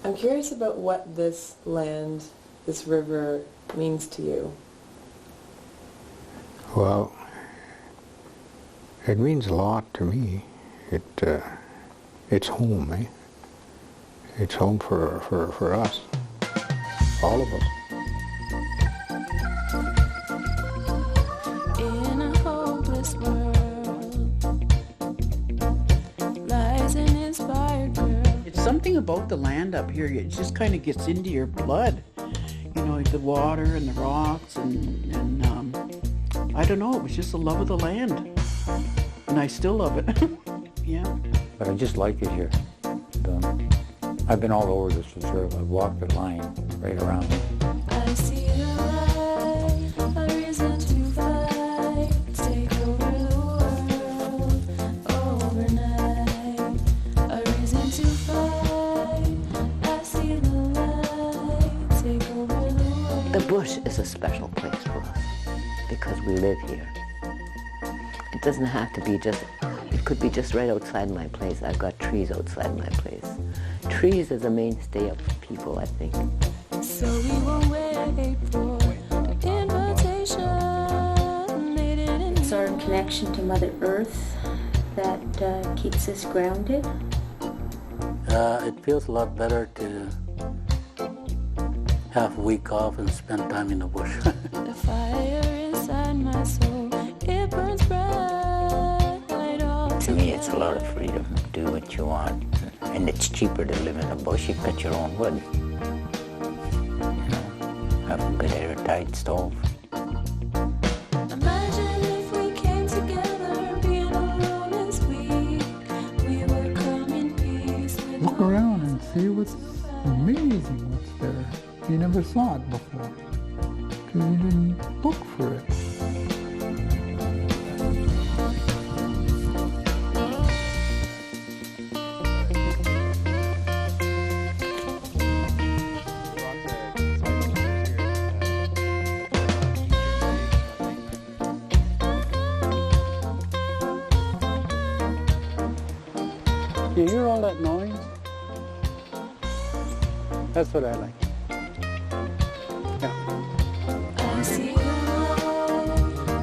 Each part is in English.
I'm curious about what this land, this river, means to you. Well, it means a lot to me. It's home, eh? It's home for us, all of us. In a hopeless world lies an inspired girl. It's something about the land up here, it just kind of gets into your blood. You know, the water and the rocks and I don't know, it was just the love of the land. And I still love it. Yeah. But I just like it here. I've been all over this reserve. I've walked the line right around. I see the light, a reason to fly, take over the world overnight. A reason to fly, I see the light, take over the world. The bush is a special place for us because we live here. It doesn't have to be just, it could be just right outside my place. I've got trees outside my place. Trees are the mainstay of people, I think. So we won't wait for the invitation. It's our connection to Mother Earth that keeps us grounded. It feels a lot better to have a week off and spend time in the bush. The fire inside my soul, it burns bright all To me, it's a lot of freedom. Do what you want. And it's cheaper to live in a bush. You cut your own wood. You know, have a good airtight stove. Imagine if we came together, being alone is weak. We would come in peace. Look around and see what's amazing what's there. You never saw it before because you didn't look for it. You hear all that noise? That's what I like. Yeah. I see the light,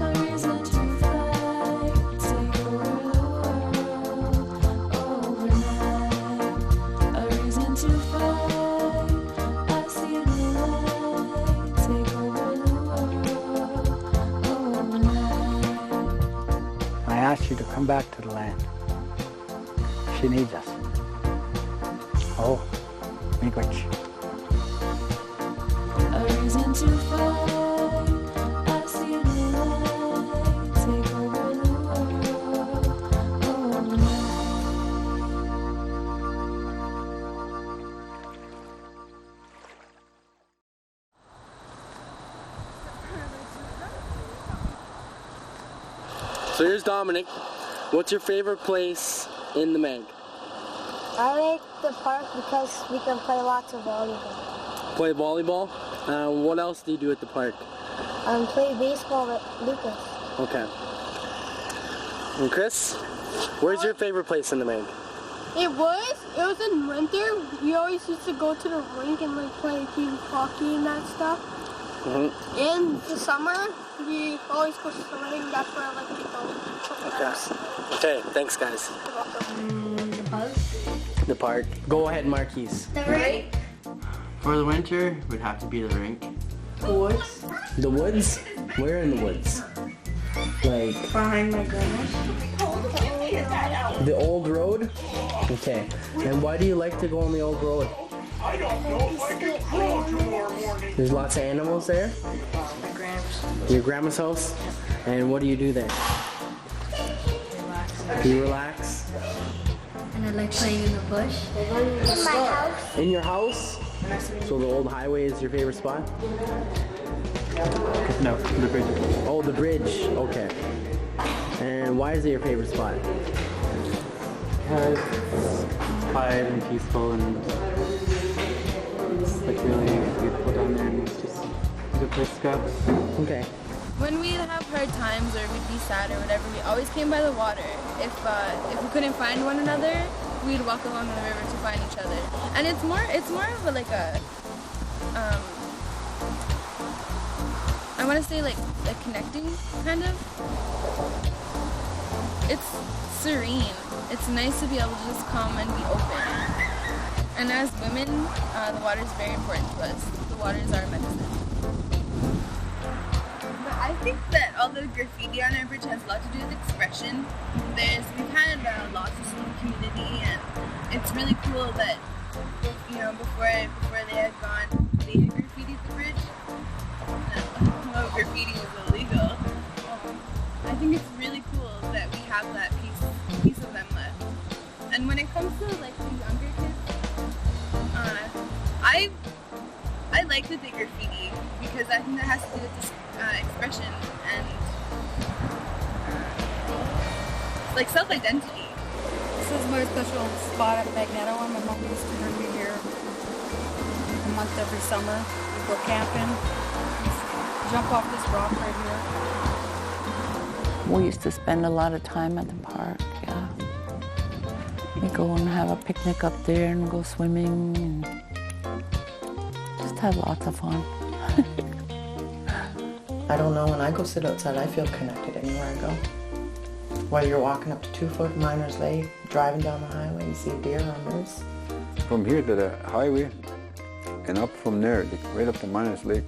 a reason to fly, take over the world overnight. A reason to fly, I see the light, take over the world overnight. I asked you to come back to the land. She needs us. Oh, miigwech. A reason to fly, I see the light, take over the world overnight. So here's Dominic. What's your favorite place in the Meg? I like the park because we can play lots of volleyball. Play volleyball? What else do you do at the park? Play baseball with Lucas. Okay. And Chris, where's your favorite place in the Meg? It was in winter. We always used to go to the rink and like play team hockey and that stuff. Mm-hmm. In the summer, we always go swimming. That's where I like to go. Okay, thanks guys. The park. Go ahead, Marquise. The rink. For the winter, would have to be the rink. The woods. The woods? Where in the woods? Like Behind my grandma's. the old road? Okay. And why do you like to go on the old road? There's lots of animals there? My grandma's. Your grandma's house? And what do you do there? You relax? And I like playing in the bush. In my house. In your house? So the old highway is your favorite spot? No, the bridge. Oh, the bridge. Okay. And why is it your favorite spot? Because it's quiet and peaceful and it's like really beautiful down there and it's just a good place to go. Okay. When we'd have hard times or we'd be sad or whatever, we always came by the water. If we couldn't find one another, we'd walk along the river to find each other. And it's more of a, like a, I want to say like connecting, kind of. It's serene. It's nice to be able to just come and be open. And as women, the water is very important to us. The water is our medicine. But I think that all the graffiti on our bridge has a lot to do with expression. We've had lots of school community, and it's really cool that, you know, before they had gone, they had graffitied the bridge. Well, graffiti is illegal. I think it's really cool that we have that piece of them left. And when it comes to like the younger kids, I like that they graffiti because I think that has to do with this expression and like self-identity. This is my special spot at Magnetawan. My mom used to bring me here a month every summer. We go camping. Jump off this rock right here. We used to spend a lot of time at the park, yeah. We go and have a picnic up there and go swimming and just have lots of fun. I don't know, when I go sit outside, I feel connected anywhere I go. Whether you're walking up to 2 Foot Miners Lake, driving down the highway, you see a deer or a moose. From here to the highway and up from there, right up to Miners Lake,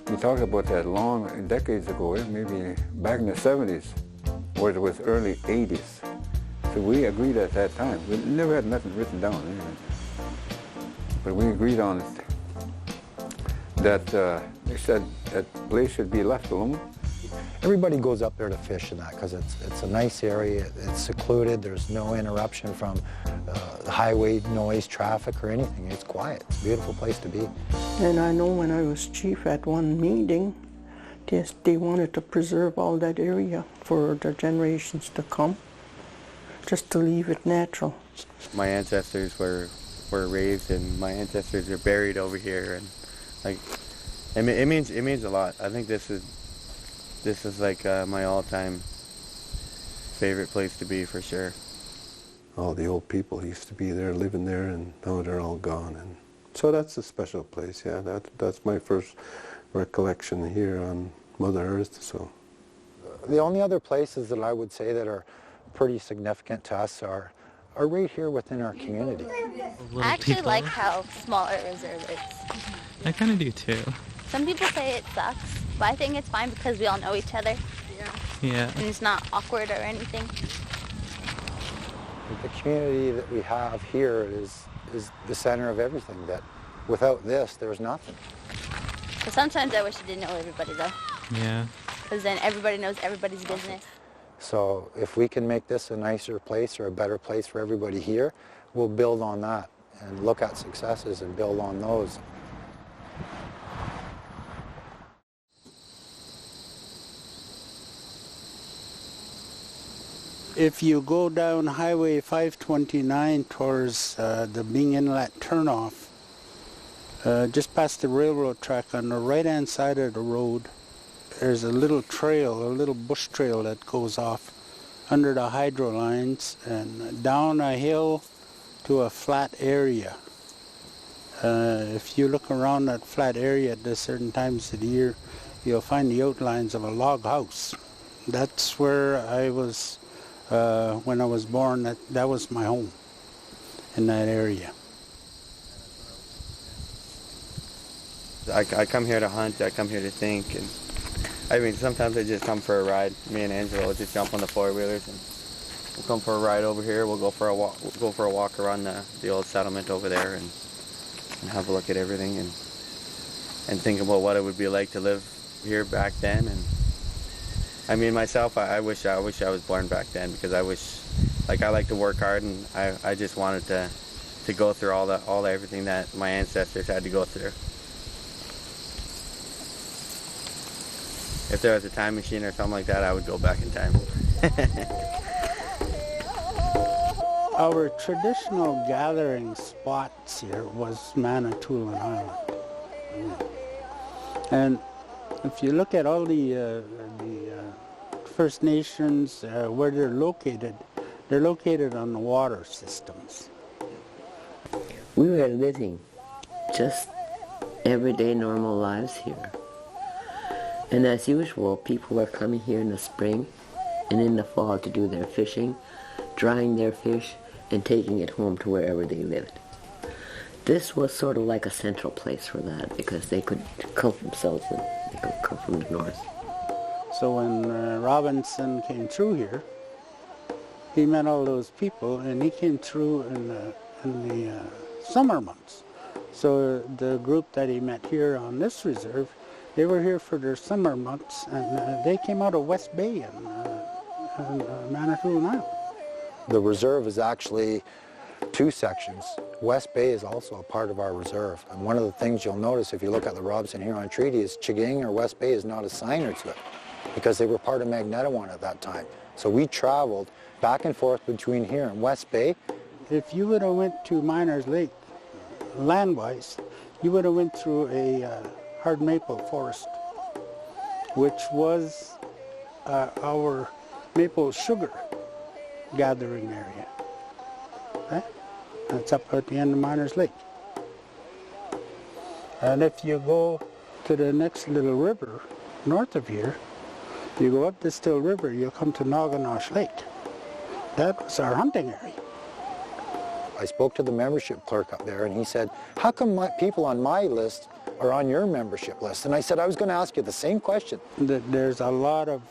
we talk about that long, decades ago, maybe back in the 70s, or it was early 80s. So we agreed at that time. We never had nothing written down, anyway. But we agreed on it, that they said that place should be left alone. Everybody goes up there to fish and that because it's a nice area, it's secluded, there's no interruption from highway noise, traffic or anything. It's quiet, it's a beautiful place to be. And I know when I was chief at one meeting, they wanted to preserve all that area for the generations to come, just to leave it natural. My ancestors were raised and my ancestors are buried over here, and like it means a lot. I think this is like my all-time favorite place to be for sure. All the old people used to be there, living there, and now they're all gone. And so that's a special place, yeah. That's my first recollection here on Mother Earth. So the only other places that I would say that are pretty significant to us are right here within our community. I actually like how small our reserve is. I kind of do too. Some people say it sucks, but I think it's fine because we all know each other. Yeah. And it's not awkward or anything. The community that we have here is the center of everything. That without this, there's nothing. So sometimes I wish I didn't know everybody though. Yeah. Because then everybody knows everybody's business. So if we can make this a nicer place or a better place for everybody here, we'll build on that and look at successes and build on those. If you go down Highway 529 towards the Bing Inlet turnoff, just past the railroad track on the right-hand side of the road, there's a little trail, a little bush trail that goes off under the hydro lines and down a hill to a flat area. If you look around that flat area at certain times of the year, you'll find the outlines of a log house. That's where I was when I was born. That was my home in that area. I come here to hunt, I come here to think, and I mean sometimes I just come for a ride. Me and Angela will just jump on the four-wheelers and we'll come for a ride over here. We'll go for a walk. We'll go for a walk around the old settlement over there and have a look at everything and think about what it would be like to live here back then. And I mean myself, I wish I was born back then because I wish, like I like to work hard and I just wanted to go through all everything that my ancestors had to go through. If there was a time machine or something like that, I would go back in time. Our traditional gathering spots here was Manitoulin Island. And if you look at all the First Nations, where they're located, They're located on the water systems. We were living just everyday normal lives here. And as usual, people were coming here in the spring and in the fall to do their fishing, drying their fish, and taking it home to wherever they lived. This was sort of like a central place for that because they could come from south and they could come from the north. So when Robinson came through here, he met all those people, and he came through in the summer months. So the group that he met here on this reserve, they were here for their summer months, and they came out of West Bay and Manitoulin Island. The reserve is actually two sections. West Bay is also a part of our reserve. And one of the things you'll notice if you look at the Robinson Huron Treaty is Chigang or West Bay is not a signer to it because they were part of Magnetawan at that time. So we traveled back and forth between here and West Bay. If you would have went to Miners Lake, land-wise, you would have went through a hard maple forest, which was our maple sugar gathering area. Okay? That's up at the end of Miners Lake. And if you go to the next little river north of here, you go up the Still River, you'll come to Noganosh Lake. That was our hunting area. I spoke to the membership clerk up there and he said, how come people on my list are on your membership list? And I said, I was going to ask you the same question. There's a lot of,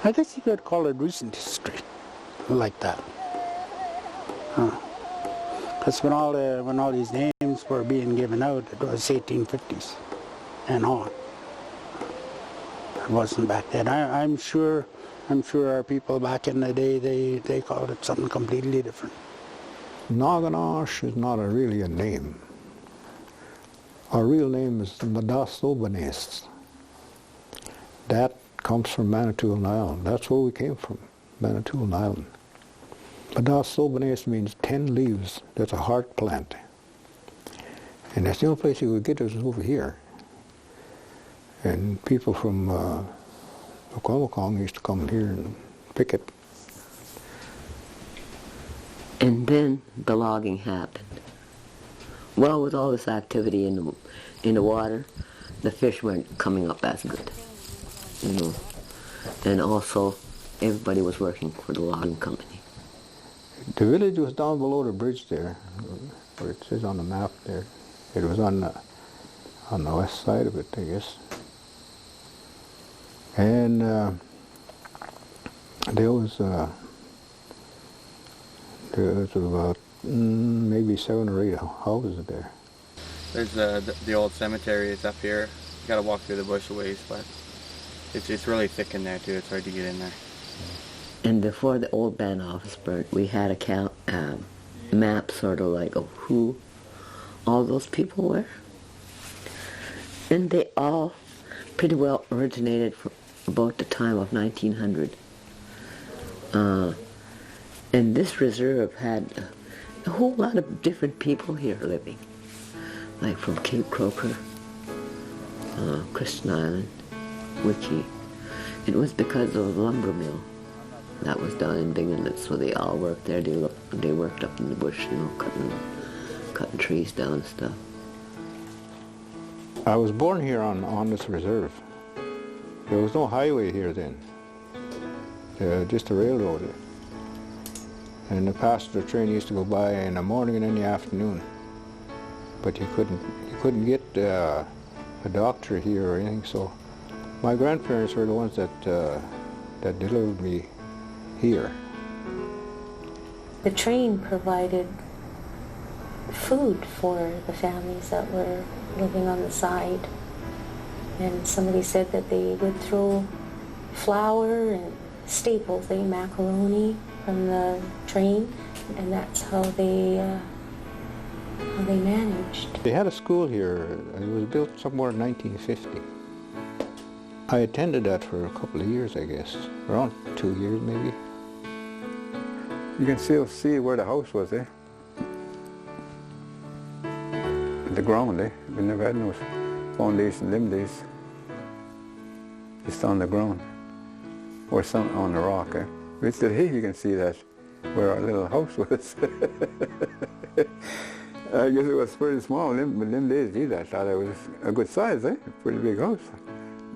I guess you could call it recent history, like that. Because when all these names were being given out, it was 1850s and on. It wasn't back then. I'm sure our people back in the day, they called it something completely different. Noganosh is not really a name. Our real name is Magnetawan. That comes from Manitoulin Island. That's where we came from, Manitoulin Island. Magnetawan means 10 leaves. That's a heart plant. And that's the only place you could get it was over here. And people from Okwamacong used to come here and pick it. And then the logging happened. Well, with all this activity in the water, the fish weren't coming up as good, you know. And also, everybody was working for the logging company. The village was down below the bridge there, where it says on the map there. It was on the west side of it, I guess. And there was about maybe 7 or 8 houses there. There's the old cemetery is up here. You gotta walk through the bush a ways, but it's really thick in there too. It's hard to get in there. And before the old band office burnt, we had a map sort of like of who all those people were. And they all pretty well originated from about the time of 1900. And this reserve had a whole lot of different people here living, like from Cape Croker, Christian Island, Wiki. It was because of the lumber mill that was down in Binghamton, so they all worked there. They worked up in the bush, you know, cutting trees down and stuff. I was born here on this reserve. There was no highway here then, just a railroad. And the passenger train used to go by in the morning and in the afternoon. But you couldn't get a doctor here or anything. So my grandparents were the ones that delivered me here. The train provided food for the families that were living on the side. And somebody said that they would throw flour and staples, macaroni from the train, and that's how they managed. They had a school here. It was built somewhere in 1950. I attended that for a couple of years, I guess. Around 2 years, maybe. You can still see where the house was, eh? The ground, eh? We never had no foundation them days. Just on the ground. Or some on the rock, eh? We said, hey, you can see that where our little house was. I guess it was pretty small, but them days, geez, I thought it was a good size, eh? Pretty big house.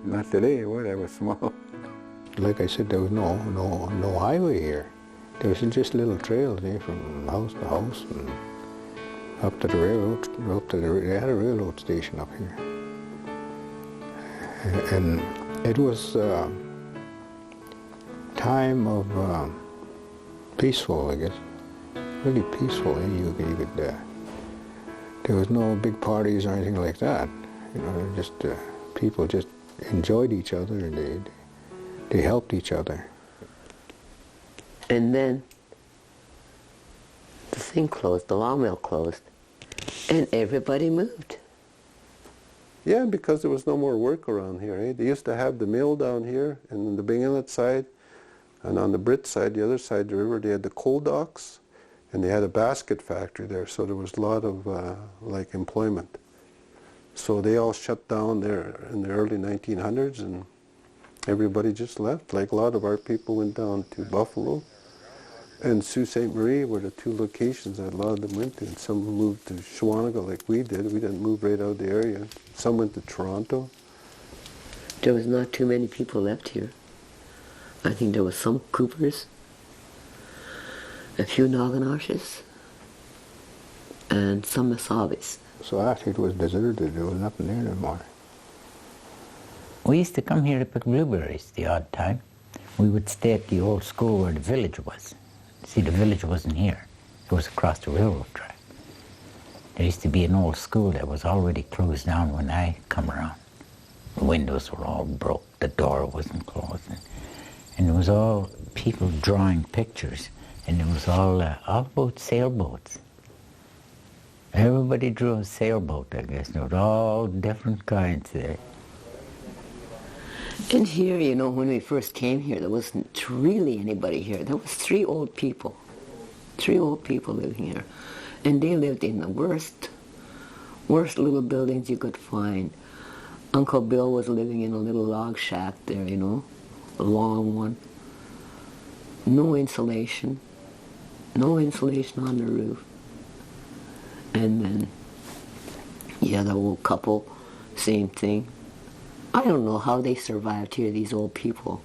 Not today, boy, that was small. Like I said, there was no highway here. There was just little trails, eh, from house to house and up to the railroad. They had a railroad station up here, and it was time of peaceful, I guess. Really peaceful. Eh? You could. There was no big parties or anything like that. You know, just people just enjoyed each other and they helped each other. And then the thing closed, the lawmill closed, and everybody moved. Yeah, because there was no more work around here. Eh? They used to have the mill down here, and on the Bing Inlet side, and on the Brit side, the other side of the river, they had the coal docks, and they had a basket factory there, so there was a lot of like employment. So they all shut down there in the early 1900s, and everybody just left. Like a lot of our people went down to Buffalo, and Sault Ste. Marie were the two locations that a lot of them went to. And some moved to Shawanaga like we did. We didn't move right out of the area. Some went to Toronto. There was not too many people left here. I think there was some Coopers, a few Noggenoshes, and some Missaubis. So after it was deserted, there was nothing there anymore. We used to come here to pick blueberries the odd time. We would stay at the old school where the village was. See, the village wasn't here. It was across the railroad track. There used to be an old school that was already closed down when I come around. The windows were all broke. The door wasn't closed. And it was all people drawing pictures. And it was all about sailboats. Everybody drew a sailboat, I guess. There were all different kinds there. And here, you know, when we first came here, there wasn't really anybody here. There was three old people living here. And they lived in the worst little buildings you could find. Uncle Bill was living in a little log shack there, you know, a long one. No insulation on the roof. And then, yeah, the old couple, same thing. I don't know how they survived here, these old people.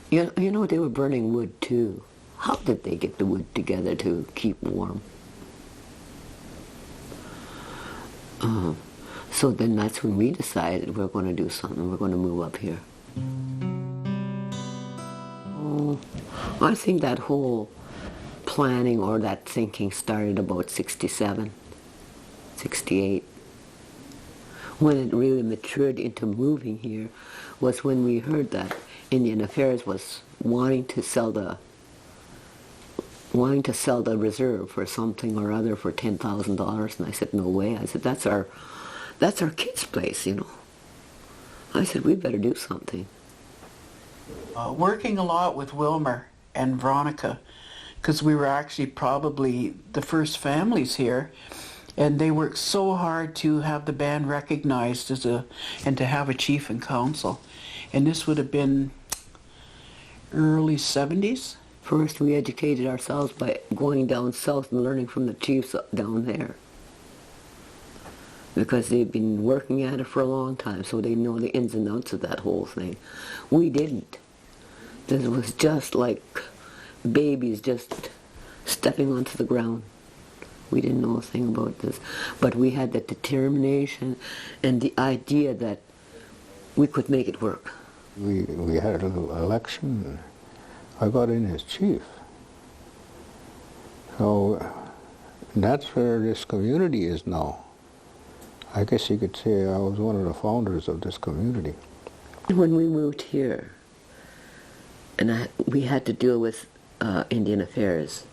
You know, they were burning wood too. How did they get the wood together to keep warm? So then that's when we decided we're going to do something. We're going to move up here. Oh, I think that whole planning or that thinking started about 67, 68. When it really matured into moving here was when we heard that Indian Affairs was wanting to sell the reserve for something or other for $10,000, and I said, no way. I said, that's our kid's place, you know. I said, we better do something. Working a lot with Wilmer and Veronica, because we were actually probably the first families here. And they worked so hard to have the band recognized and to have a chief and council. And this would have been early 70s. First, we educated ourselves by going down south and learning from the chiefs down there. Because they've been working at it for a long time, so they know the ins and outs of that whole thing. We didn't. This was just like babies just stepping onto the ground. We didn't know a thing about this, but we had the determination and the idea that we could make it work. We had a little election. I got in as chief. So that's where this community is now. I guess you could say I was one of the founders of this community. When we moved here, and we had to deal with Indian Affairs,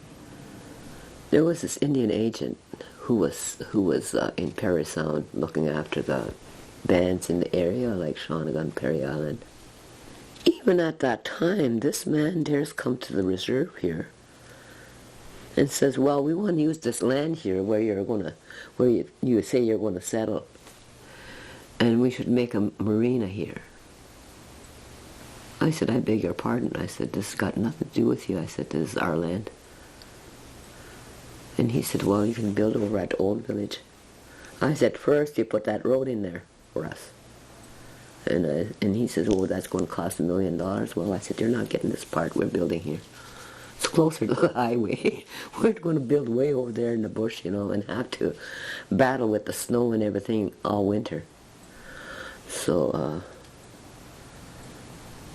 there was this Indian agent who was in Parry Sound looking after the bands in the area, like Shawanagan, Perry Island. Even at that time, this man dares come to the reserve here and says, well, we want to use this land here where you say you're going to settle, and we should make a marina here. I said, I beg your pardon. I said, this has got nothing to do with you. I said, this is our land. And he said, well, you can build over at Old Village. I said, first you put that road in there for us. And he says, well, that's going to cost $1 million. Well, I said, you're not getting this part we're building here. It's closer to the highway. We're going to build way over there in the bush, you know, and have to battle with the snow and everything all winter. So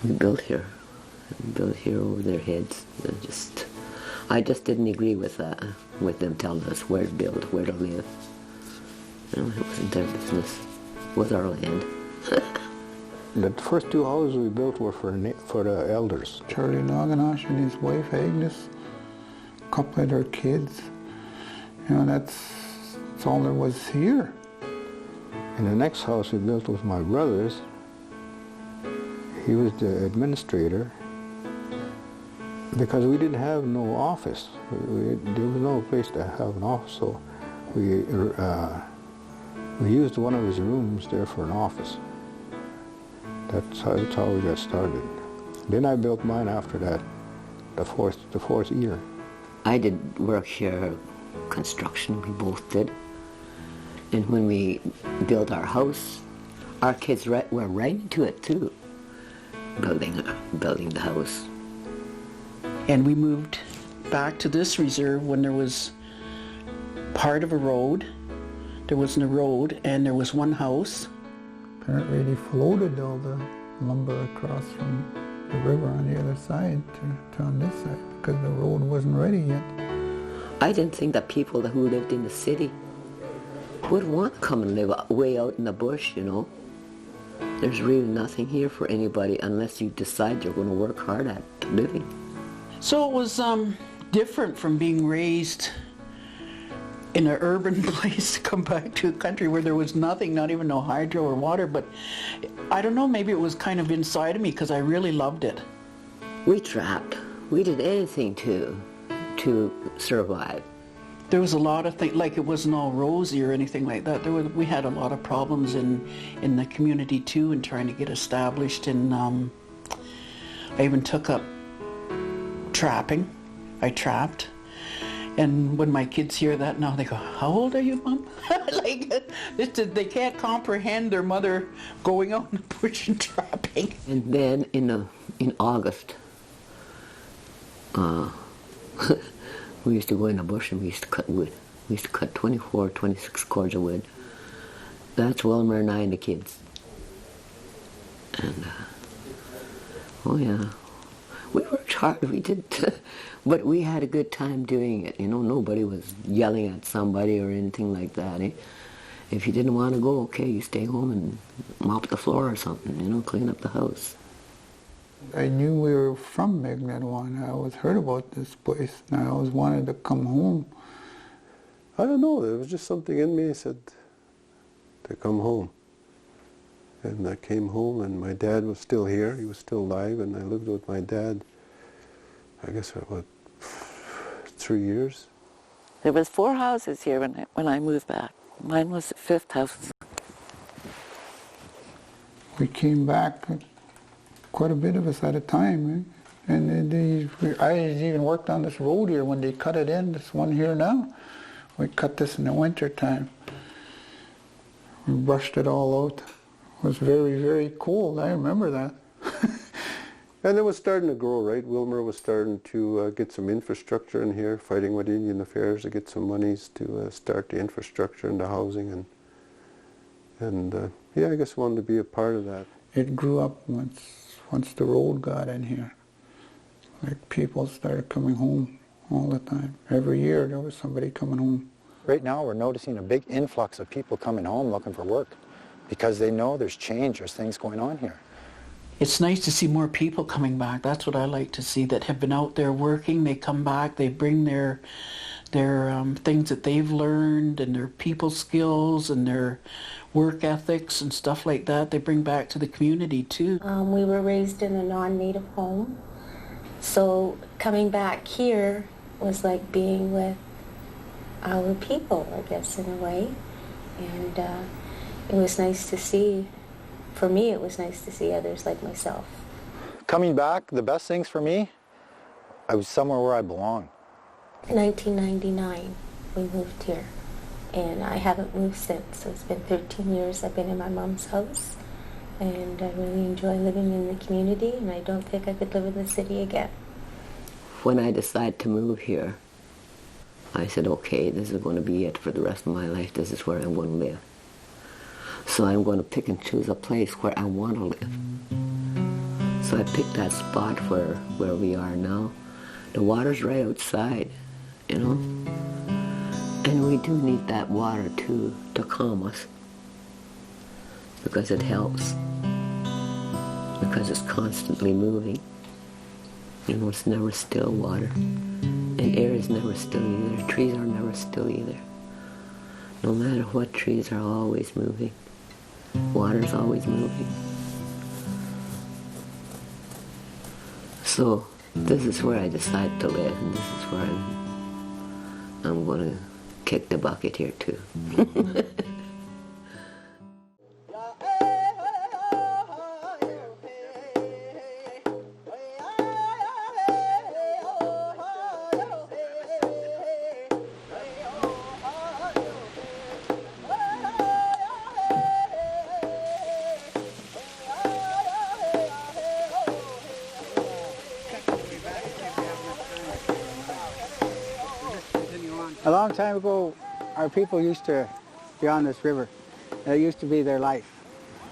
we built here. We built here over their heads. I just didn't agree with them telling us where to build, where to live. You know, it wasn't their business. It was our land. The first 2 houses we built were for the elders. Charlie Noganosh and his wife Agnes, a couple of their kids. You know, that's all there was here. And the next house we built was my brother's. He was the administrator because we didn't have no office. There was no place to have an office, so we used one of his rooms there for an office. That's how we got started. Then I built mine after that, the fourth year. I did work here, construction, we both did. And when we built our house, our kids were right into it too, building the house. And we moved back to this reserve when there was part of a road. There wasn't a road, and there was one house. Apparently they floated all the lumber across from the river on the other side to on this side because the road wasn't ready yet. I didn't think that people who lived in the city would want to come and live way out in the bush, you know. There's really nothing here for anybody unless you decide you're going to work hard at living. So it was different from being raised in an urban place to come back to a country where there was nothing, not even no hydro or water, but I don't know, maybe it was kind of inside of me because I really loved it. We trapped. We did anything to survive. There was a lot of things, like it wasn't all rosy or anything like that. We had a lot of problems in the community too, and trying to get established. And I even took up trapping. I trapped. And when my kids hear that now, they go, how old are you, Mom? Like, they can't comprehend their mother going out in the bush and trapping. And then in August, we used to go in the bush and we used to cut wood. We used to cut 24, 26 cords of wood. That's Wilmer and I and the kids. And, oh yeah, we worked hard, we did. But we had a good time doing it, you know. Nobody was yelling at somebody or anything like that. Eh? If you didn't want to go, okay, you stay home and mop the floor or something, you know, clean up the house. I knew we were from Magnetawan. I always heard about this place, and I always wanted to come home. I don't know, there was just something in me that said to come home. And I came home, and my dad was still here. He was still alive, and I lived with my dad, I guess, for about 3 years. There was 4 houses here when I moved back. Mine was the 5th house. We came back, quite a bit of us at a time, eh? And I even worked on this road here when they cut it in, this one here now. We cut this in the winter time. We brushed it all out. It was very, very cold, I remember that. And it was starting to grow, right? Wilmer was starting to get some infrastructure in here, fighting with Indian Affairs to get some monies to start the infrastructure and the housing. And yeah, I guess I wanted to be a part of that. It grew up once the road got in here. Like people started coming home all the time. Every year there was somebody coming home. Right now we're noticing a big influx of people coming home looking for work because they know there's change, there's things going on here. It's nice to see more people coming back. That's what I like to see, that have been out there working. They come back, they bring their things that they've learned and their people skills and their work ethics and stuff like that. They bring back to the community too. We were raised in a non-native home, so coming back here was like being with our people, I guess, in a way. And it was nice to see. For me, it was nice to see others like myself. Coming back, the best things for me, I was somewhere where I belong. 1999, we moved here, and I haven't moved since. So it's been 13 years I've been in my mom's house, and I really enjoy living in the community, and I don't think I could live in the city again. When I decided to move here, I said, okay, this is going to be it for the rest of my life. This is where I'm going to live. So I'm going to pick and choose a place where I want to live. So I picked that spot where we are now. The water's right outside, you know. And we do need that water too to calm us, because it helps. Because it's constantly moving. You know, it's never still water. And air is never still either. Trees are never still either. No matter what, trees are always moving. Water's always moving. So this is where I decided to live, and this is where I'm going to kick the bucket here too. A long time ago, our people used to be on this river. It used to be their life.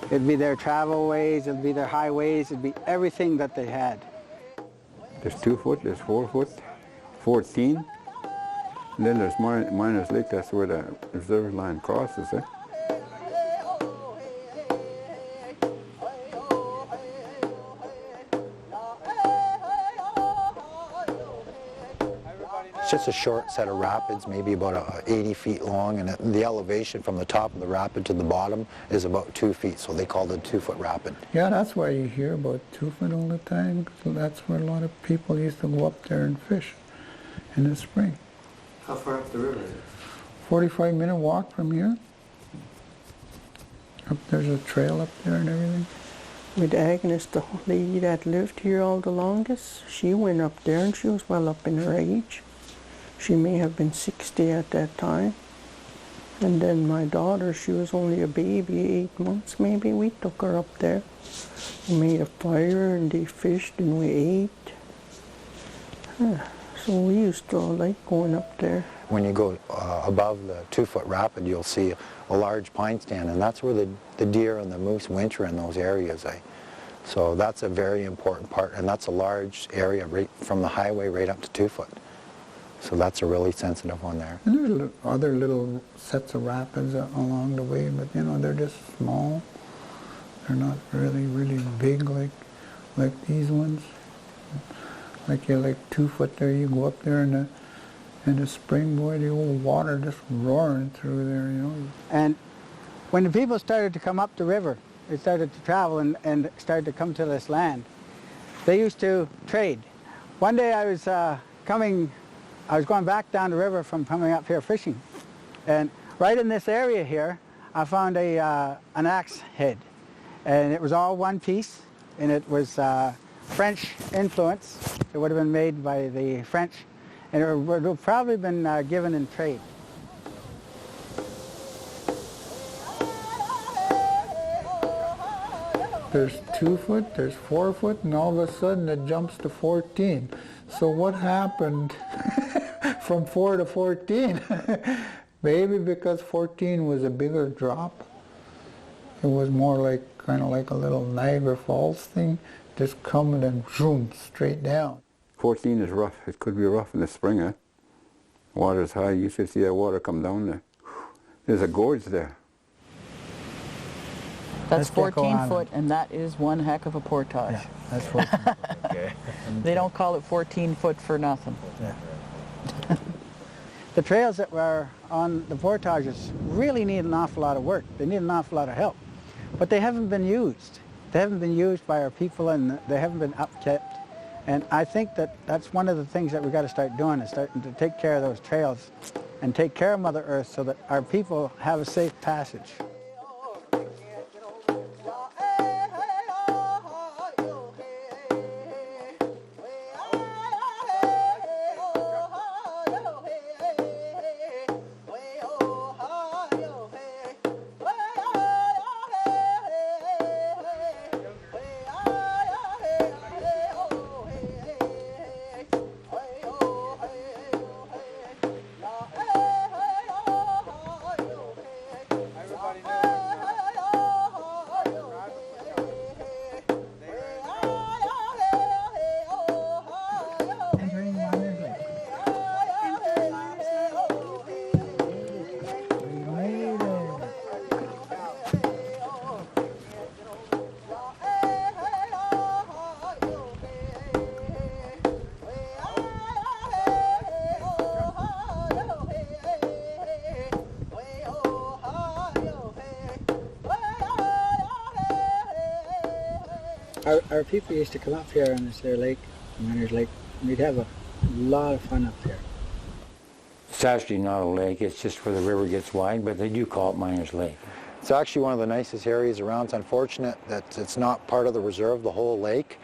It'd be their travel ways, it'd be their highways, it'd be everything that they had. There's 2 foot, there's 4 foot, 14. And then there's Miners Lake, that's where the reserve line crosses, eh? It's just a short set of rapids, maybe about 80 feet long, and the elevation from the top of the rapid to the bottom is about 2 feet, so they call it a 2-foot rapid. Yeah, that's why you hear about 2 foot all the time. So that's where a lot of people used to go up there and fish in the spring. How far up the river is it? 45-minute walk from here. Up there's a trail up there and everything. With Agnes, the lady that lived here all the longest, she went up there and she was well up in her age. She may have been 60 at that time. And then my daughter, she was only a baby, 8 months maybe. We took her up there. We made a fire and they fished and we ate. So we used to like going up there. When you go above the 2-foot rapid, you'll see a large pine stand, and that's where the deer and the moose winter in those areas. So that's a very important part, and that's a large area right from the highway right up to 2 foot. So that's a really sensitive one there. And there's other little sets of rapids along the way, but you know, they're just small. They're not really big like these ones. Like you're like 2 foot there, you go up there in the spring, boy, the old water just roaring through there, you know. And when the people started to come up the river, they started to travel and started to come to this land, they used to trade. One day I was going back down the river from coming up here fishing, and right in this area here, I found an axe head, and it was all one piece, and it was French influence. It would have been made by the French, and it would have probably been given in trade. There's 2 foot, there's 4 foot, and all of a sudden it jumps to 14. So what happened from 4 to 14? Maybe because 14 was a bigger drop. It was more like, kind of like a little Niagara Falls thing, just coming and zoom, straight down. 14 is rough. It could be rough in the spring, eh? Water's high. You should see that water come down there. There's a gorge there. That's 14 foot, and that is one heck of a portage. Yeah, that's 14. Okay. They don't call it 14 foot for nothing. Yeah. The trails that were on the portages really need an awful lot of work. They need an awful lot of help. But they haven't been used. They haven't been used by our people, and they haven't been upkept. And I think that that's one of the things that we've got to start doing, is starting to take care of those trails and take care of Mother Earth so that our people have a safe passage. Our people used to come up here on this there lake, Miners Lake. We'd have a lot of fun up there. It's actually not a lake, it's just where the river gets wide, but they do call it Miners Lake. It's actually one of the nicest areas around. It's unfortunate that it's not part of the reserve, the whole lake.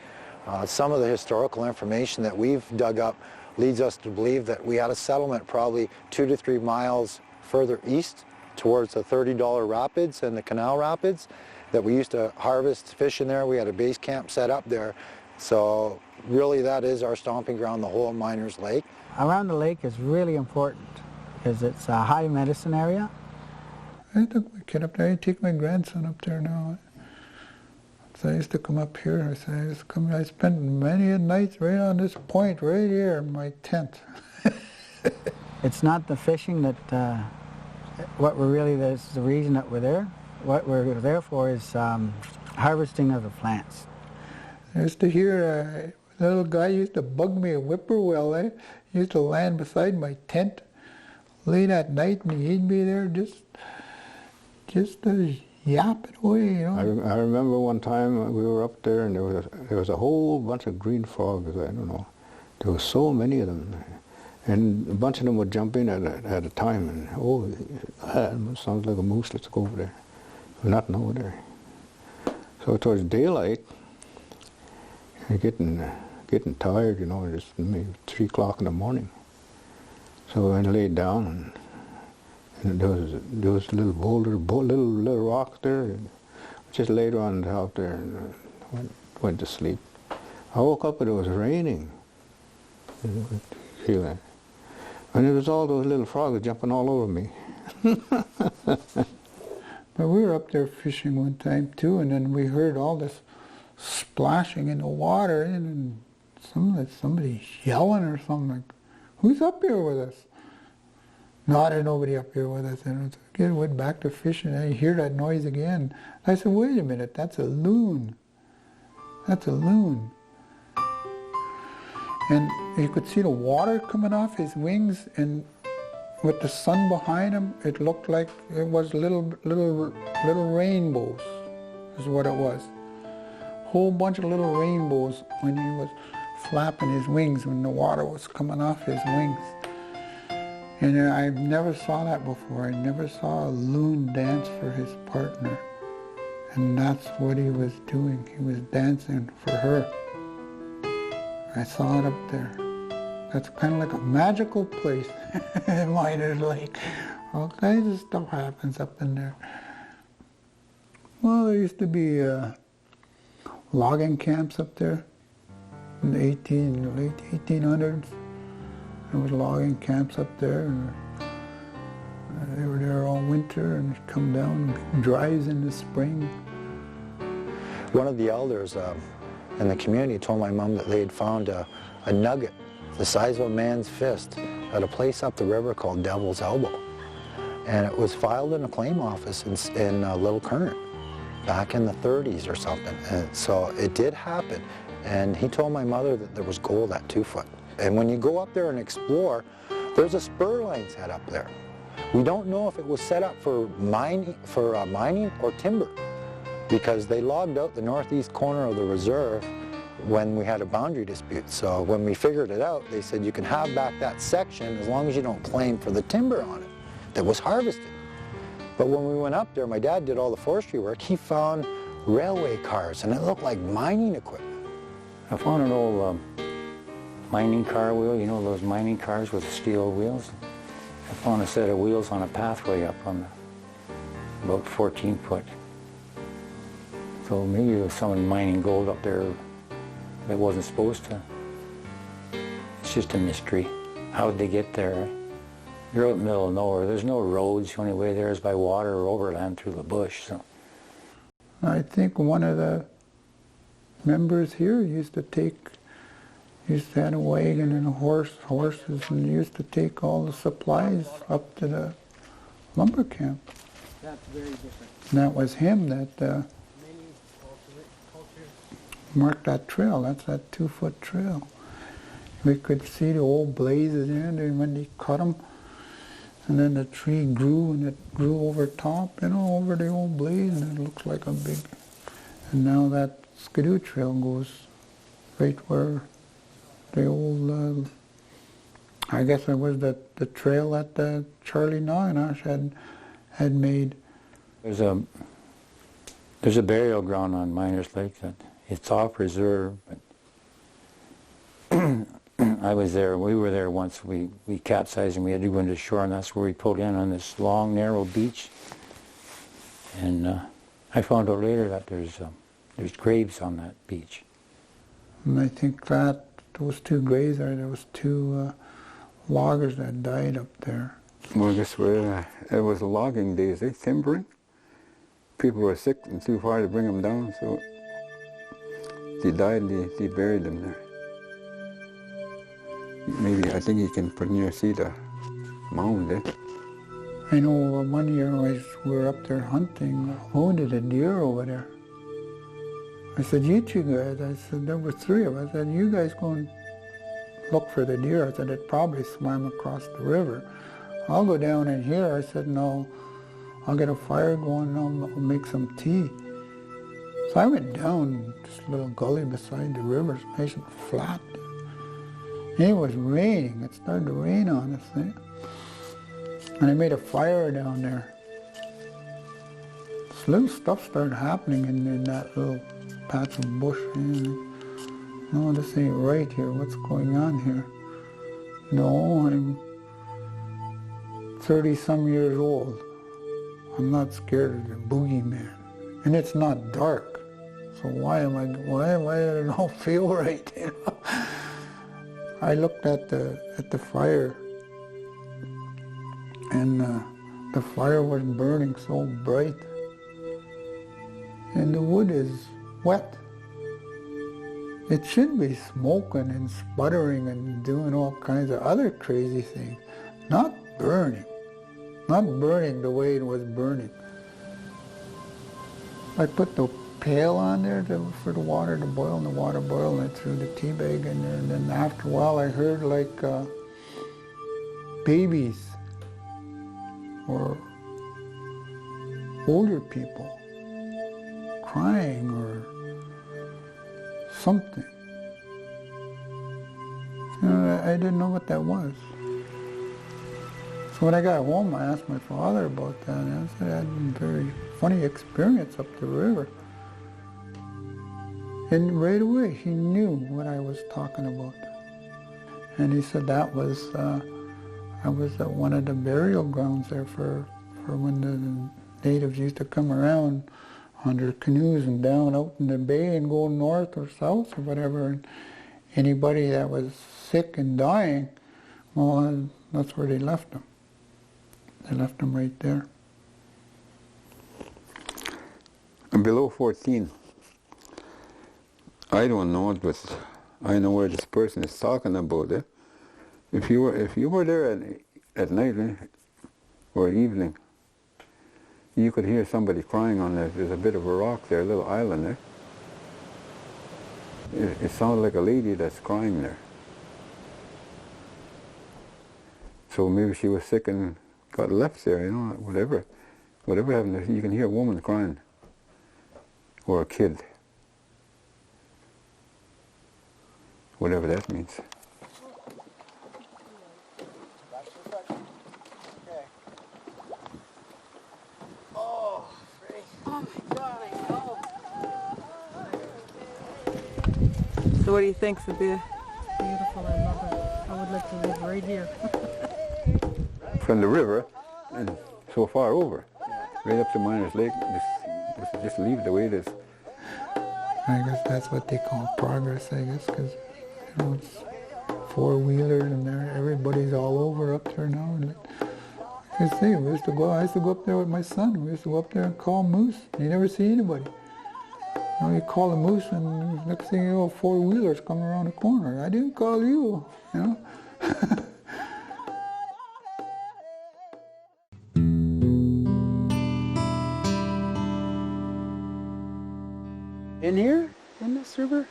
Some of the historical information that we've dug up leads us to believe that we had a settlement probably 2 to 3 miles further east towards the $30 Rapids and the Canal Rapids, that we used to harvest fish in there. We had a base camp set up there. So really that is our stomping ground, the whole Miners Lake. Around the lake is really important because it's a high medicine area. I took my kid up there. I take my grandson up there now. So I used to come up here. I spent many nights right on this point right here in my tent. It's not the fishing that what we're really, that's the reason that we're there. What we're there for is harvesting of the plants. I used to hear a little guy used to bug me, a whippoorwill. He used to land beside my tent late at night, and he'd be there just yapping away, you know. I remember one time we were up there and there was a whole bunch of green frogs. I don't know. There were so many of them. And a bunch of them would jump in at a time and, oh, that sounds like a moose, let's go over there. We're not over there. So towards daylight, you're getting tired, you know, it's maybe 3 o'clock in the morning. So I laid down and there was a little boulder, little rock there. And just laid on top there and went to sleep. I woke up and it was raining. Feel that. And it was all those little frogs jumping all over me. But we were up there fishing one time too, and then we heard all this splashing in the water, and somebody yelling or something like, "Who's up here with us?" No, there's nobody up here with us. And again, went back to fishing, and I hear that noise again. I said, "Wait a minute, that's a loon. That's a loon." And you could see the water coming off his wings, and with the sun behind him, it looked like it was little rainbows, is what it was. Whole bunch of little rainbows when he was flapping his wings, when the water was coming off his wings. And I never saw that before. I never saw a loon dance for his partner. And that's what he was doing. He was dancing for her. I saw it up there. That's kind of like a magical place in Miners Lake. All kinds of stuff happens up in there. Well, there used to be logging camps up there in the late 1800s. There was logging camps up there. And they were there all winter and come down, big drives in the spring. One of the elders in the community told my mom that they had found a nugget the size of a man's fist at a place up the river called Devil's Elbow. And it was filed in a claim office in Little Current back in the 30s or something. And so it did happen. And he told my mother that there was gold at 2 foot. And when you go up there and explore, there's a spur line set up there. We don't know if it was set up for mining or timber, because they logged out the northeast corner of the reserve when we had a boundary dispute. So when we figured it out, they said you can have back that section as long as you don't claim for the timber on it that was harvested. But when we went up there, my dad did all the forestry work. He found railway cars, and it looked like mining equipment. I found an old mining car wheel, you know those mining cars with the steel wheels? I found a set of wheels on a pathway up on about 14 foot. So maybe there was someone mining gold up there that wasn't supposed to. It's just a mystery. How'd they get there? You're out in the middle of nowhere. There's no roads. The only way there is by water or overland through the bush. So. I think one of the members here used to have a wagon and horses, and used to take all the supplies up to the lumber camp. That's very different. And that was him that marked that trail. That's that 2 foot trail. We could see the old blazes in there when they cut them. And then the tree grew, and it grew over top, you know, over the old blaze, and it looks like a big... And now that Skidoo Trail goes right where the old, I guess it was the trail that Charlie Nauganash had made. There's a burial ground on Miners Lake that it's off reserve, but I was there, we were there once, we capsized and we had to go into shore, and that's where we pulled in on this long, narrow beach. And I found out later that there's graves on that beach. And I think that those two graves there was two loggers that died up there. Well, this was, it was logging days, timbering. People were sick and too far to bring them down, so they died and they buried them there. Maybe, I think you can pretty near see the mound there. I know one year we were up there hunting, wounded a deer over there. I said, you two guys, I said, there were three of us. I said, you guys go and look for the deer. I said, it probably swam across the river. I'll go down in here. I said, no, I'll get a fire going and I'll make some tea. So I went down this little gully beside the river, it's nice and flat. It was raining. It started to rain on us. And I made a fire down there. This little stuff started happening in that little patch of bush. No, this ain't right here. What's going on here? No, I'm 30-some years old. I'm not scared of the boogeyman. And it's not dark. So why did I don't feel right, you know? I looked at the fire, and the fire was burning so bright, and the wood is wet. It should be smoking and sputtering and doing all kinds of other crazy things, not burning the way it was burning. I put the pail on there for the water to boil, and the water boiled, and I threw the tea bag in there, and then after a while I heard like babies or older people crying or something. You know, I didn't know what that was. So when I got home, I asked my father about that, and I said I had a very funny experience up the river. And right away, he knew what I was talking about. And he said that was, I was at one of the burial grounds there for when the natives used to come around on their canoes and down out in the bay and go north or south or whatever. And anybody that was sick and dying, well, that's where they left them. They left them right there. And below 14. I don't know it, but I know where this person is talking about it. If you were there at night or evening, you could hear somebody crying on there. There's a bit of a rock there, a little island there. It sounded like a lady that's crying there. So maybe she was sick and got left there, you know, whatever happened there. You can hear a woman crying, or a kid. Whatever that means. Oh my God, I know. So what do you think, Sabia? Beautiful, I love it. I would like to live right here. From the river and so far over, right up to Miners Lake, just leave the way it is. I guess that's what they call progress, I guess, because you know, it's four-wheelers and everybody's all over up there now. And I say, I used to go up there with my son. We used to go up there and call moose. You never see anybody. You know, you call a moose, and next thing you know, four-wheelers come around the corner. I didn't call you, you know. In here, in this river,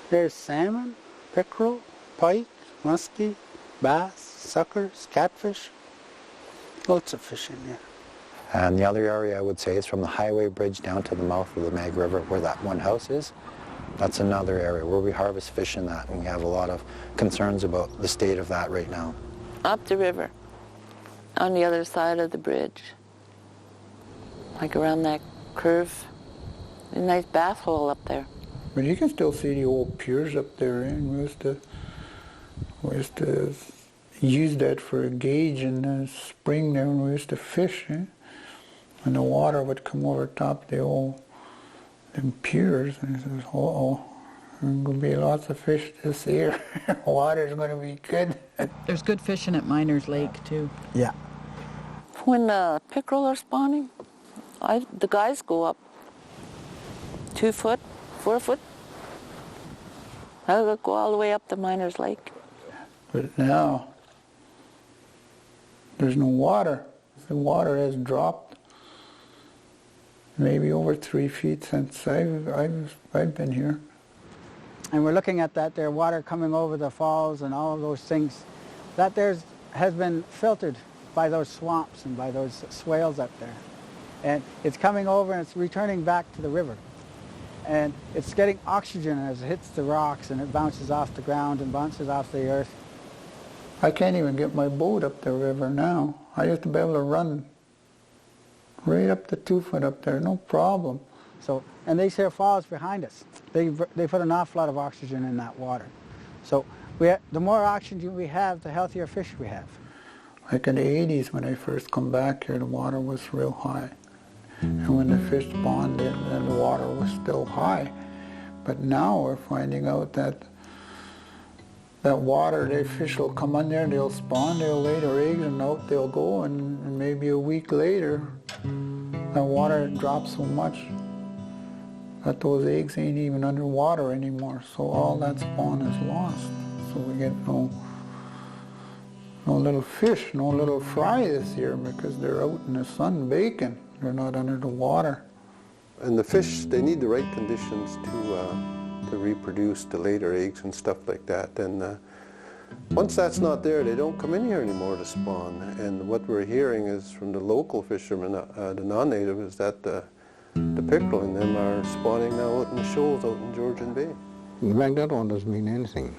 there's salmon, pickerel, pike, muskie, bass, suckers, catfish. Lots of fish in here. And the other area I would say is from the highway bridge down to the mouth of the Mag River where that one house is. That's another area where we harvest fish in that, and we have a lot of concerns about the state of that right now. Up the river, on the other side of the bridge, like around that curve. A nice bath hole up there. But you can still see the old piers up there, and we used to use that for a gauge in the spring there when we used to fish, and the water would come over top the old them piers, and it says, uh-oh, there's going to be lots of fish this year. Water's going to be good. There's good fishing at Miners Lake, too. Yeah. When pickerel are spawning, the guys go up 2 foot, 4 foot. I'll go all the way up the Miners Lake. But now, there's no water. The water has dropped maybe over 3 feet since I've been here. And we're looking at that there water coming over the falls and all of those things. That there has been filtered by those swamps and by those swales up there. And it's coming over and it's returning back to the river. And it's getting oxygen as it hits the rocks and it bounces off the ground and bounces off the earth. I can't even get my boat up the river now. I used to be able to run right up to 2 foot up there, no problem. So, and these here falls behind us. They put an awful lot of oxygen in that water. So the more oxygen we have, the healthier fish we have. Like in the 80s when I first come back here, the water was real high. And when the fish spawned, then the water was still high. But now we're finding out that water, the fish will come in there, they'll spawn, they'll lay their eggs, and out they'll go, and maybe a week later, the water drops so much that those eggs ain't even underwater anymore. So all that spawn is lost. So we get no little fish, no little fry this year because they're out in the sun baking. They're not under the water. And the fish, they need the right conditions to reproduce, to lay their eggs and stuff like that. And once that's not there, they don't come in here anymore to spawn. And what we're hearing is from the local fishermen, the non-native, is that the pickerel in them are spawning now out in the shoals out in Georgian Bay. Magnetawan doesn't mean anything.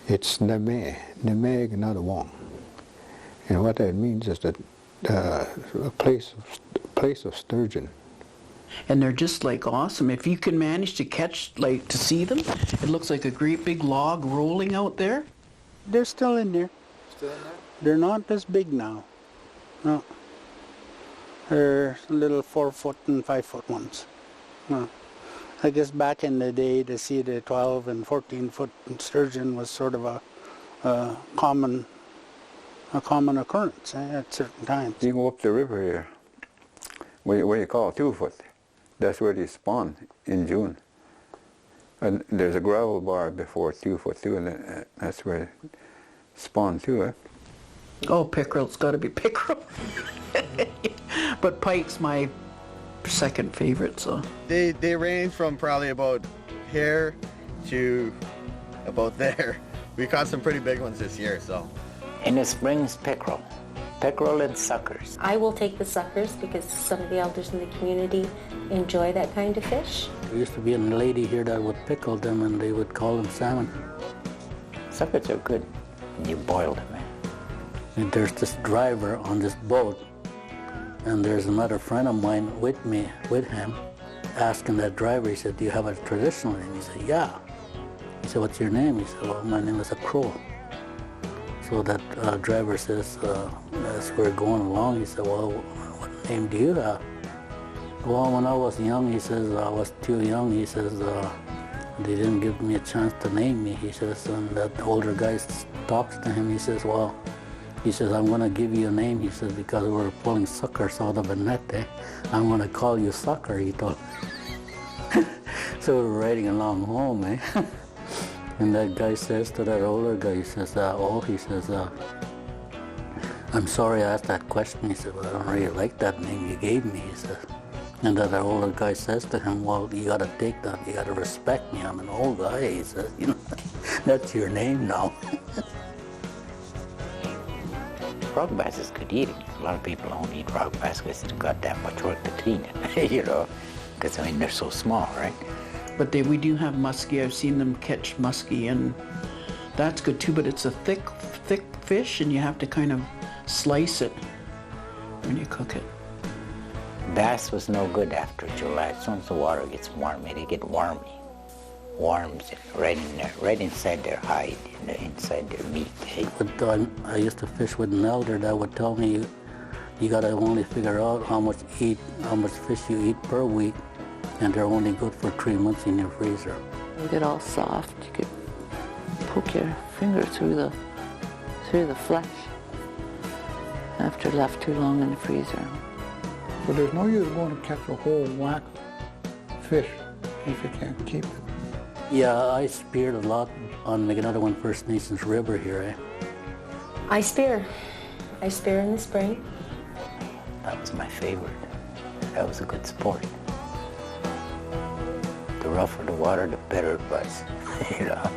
It's Neme, Nemeg Nadawang. And what that means is that a place of sturgeon. And they're just like awesome. If you can manage to catch, like to see them, it looks like a great big log rolling out there. They're still in there. Still in there? They're not as big now. No. They're little 4 foot and 5 foot ones. No. I guess back in the day to see the 12 and 14 foot sturgeon was sort of a common occurrence at certain times. You go up the river here, what you call 2 foot. That's where they spawn in June. And there's a gravel bar before 2 foot too, and that's where they spawn too. Eh? Oh, pickerel's got to be pickerel. But pike's my second favorite, so. They range from probably about here to about there. We caught some pretty big ones this year, so. In the springs, pickerel. Pickerel and suckers. I will take the suckers because some of the elders in the community enjoy that kind of fish. There used to be a lady here that would pickle them and they would call them salmon. Suckers are good. You boil them. And there's this driver on this boat, and there's another friend of mine with him, asking that driver, he said, do you have a traditional name? He said, yeah. He said, what's your name? He said, well, my name is a crow. So that driver says, as we're going along, he said, well, what name do you have? Well, when I was young, he says, I was too young. He says, they didn't give me a chance to name me. He says, and that older guy talks to him. He says, well, he says, I'm going to give you a name. He says, because we're pulling suckers out of a net, I'm going to call you Sucker, he told me. So we're riding along home, eh? And that guy says to that older guy, he says, I'm sorry I asked that question. He said, well, I don't really like that name you gave me, he says. And that older guy says to him, well, you got to take that, you got to respect me. I'm an old guy, he says, you know, that's your name now. rock bass is good eating. A lot of people don't eat rock bass because it's got that much work to clean it, you know, because I mean they're so small, right? But we do have muskie. I've seen them catch muskie, and that's good too, but it's a thick fish, and you have to kind of slice it when you cook it. Bass was no good after July. As soon as the water gets warm, they get wormy. Worms right in there, right inside their hide, inside their meat. But I used to fish with an elder that would tell me you gotta only figure out how much fish you eat per week, and they're only good for 3 months in your freezer. They get all soft. You could poke your finger through the flesh after left too long in the freezer. But there's no use going to catch a whole whack of fish if you can't keep it. Yeah, I speared a lot on Magnetawan First Nations River here, eh? I spear in the spring. That was my favorite. That was a good sport. The rougher the water, the better it was, you know.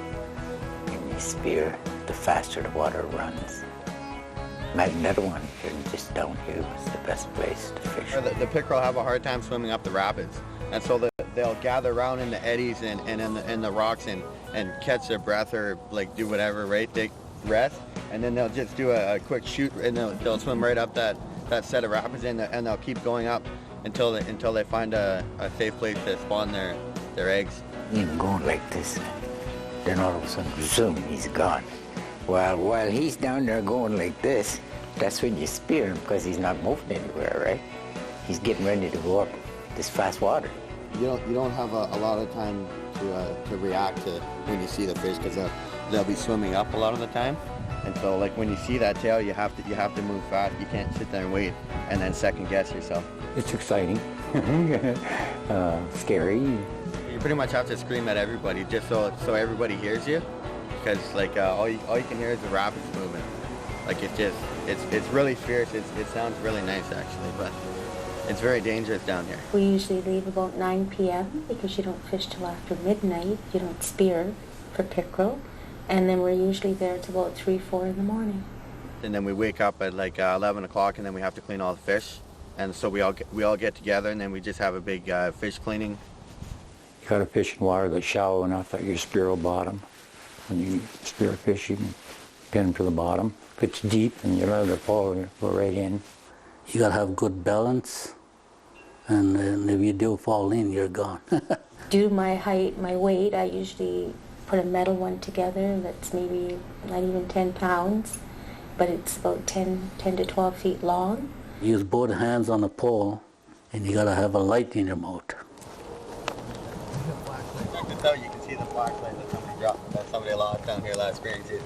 And you spear, the faster the water runs. Magnetawan here, just down here, was the best place to fish. The pickerel have a hard time swimming up the rapids, and so they'll gather around in the eddies and in the rocks and catch their breath or like do whatever, right? Take rest, and then they'll just do a quick shoot, and they'll swim right up that set of rapids, and they'll keep going up until they find a safe place to spawn their eggs. Even going like this, then all of a sudden, zoom, he's gone. While he's down there going like this, that's when you spear him because he's not moving anywhere, right? He's getting ready to go up this fast water. You don't have a lot of time to react to when you see the fish because they'll be swimming up a lot of the time, and so like when you see that tail, you have to move fast. You can't sit there and wait and then second guess yourself. It's exciting, scary. You pretty much have to scream at everybody just so everybody hears you, because like all you can hear is the rapids moving. Like it's really fierce. It sounds really nice actually, but it's very dangerous down here. We usually leave about 9 p.m. because you don't fish till after midnight. You don't spear for pickerel, and then we're usually there till about 3, 4 in the morning. And then we wake up at like 11 o'clock, and then we have to clean all the fish, and so we all get together, and then we just have a big fish cleaning. You got to fish in water that's shallow enough that your spear will bottom. When you spear a fish, you can pin them to the bottom. If it's deep and you let it fall, you go right in. You got to have good balance, and if you do fall in, you're gone. Due to my height, my weight, I usually put a metal one together that's maybe not even 10 pounds, but it's about 10 to 12 feet long. Use both hands on the pole, and you got to have a light in your mouth. You can see the flashlight that somebody lost down here last spring too.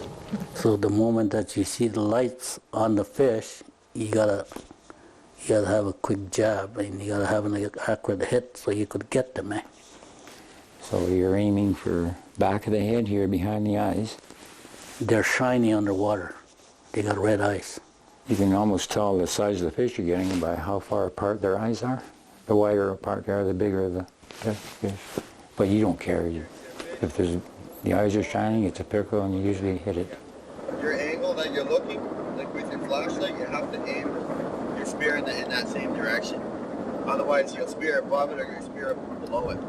So the moment that you see the lights on the fish, you gotta have a quick jab, and you gotta have an accurate hit so you could get them, eh? So you're aiming for back of the head here, behind the eyes. They're shiny underwater. They got red eyes. You can almost tell the size of the fish you're getting by how far apart their eyes are. The wider apart they are, the bigger the fish. But you don't care. If the eyes are shining, it's a pickerel, and you usually hit it. Your angle that you're looking, like with your flashlight, you have to aim your spear in that same direction. Otherwise, you'll spear above it or you'll spear below it.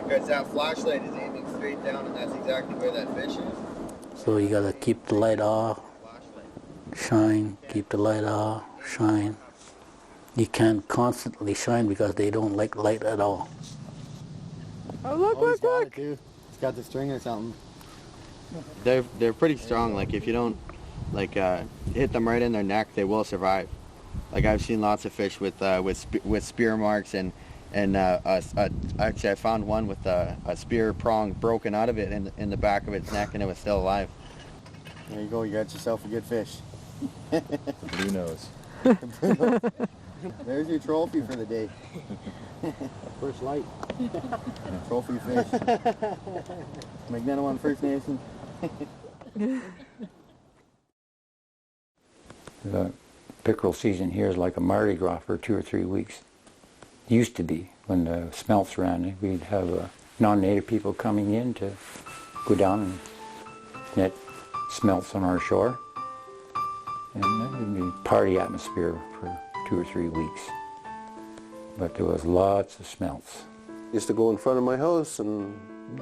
Because that flashlight is aiming straight down, and that's exactly where that fish is. So you gotta keep the light off, shine, keep the light off, shine. You can't constantly shine because they don't like light at all. Oh, look! He's got the string or something. They're pretty strong. Like if you don't hit them right in their neck, they will survive. Like I've seen lots of fish with spear marks and actually I found one with a spear prong broken out of it in the back of its neck, and it was still alive. There you go. You got yourself a good fish. Blue nose. There's your trophy for the day. First light. Trophy fish. Magnetawan First Nation. The pickerel season here is like a Mardi Gras for 2 or 3 weeks. Used to be when the smelts ran. We'd have non-native people coming in to go down and net smelts on our shore. And there'd be party atmosphere for 2 or 3 weeks. But there was lots of smelts. Used to go in front of my house and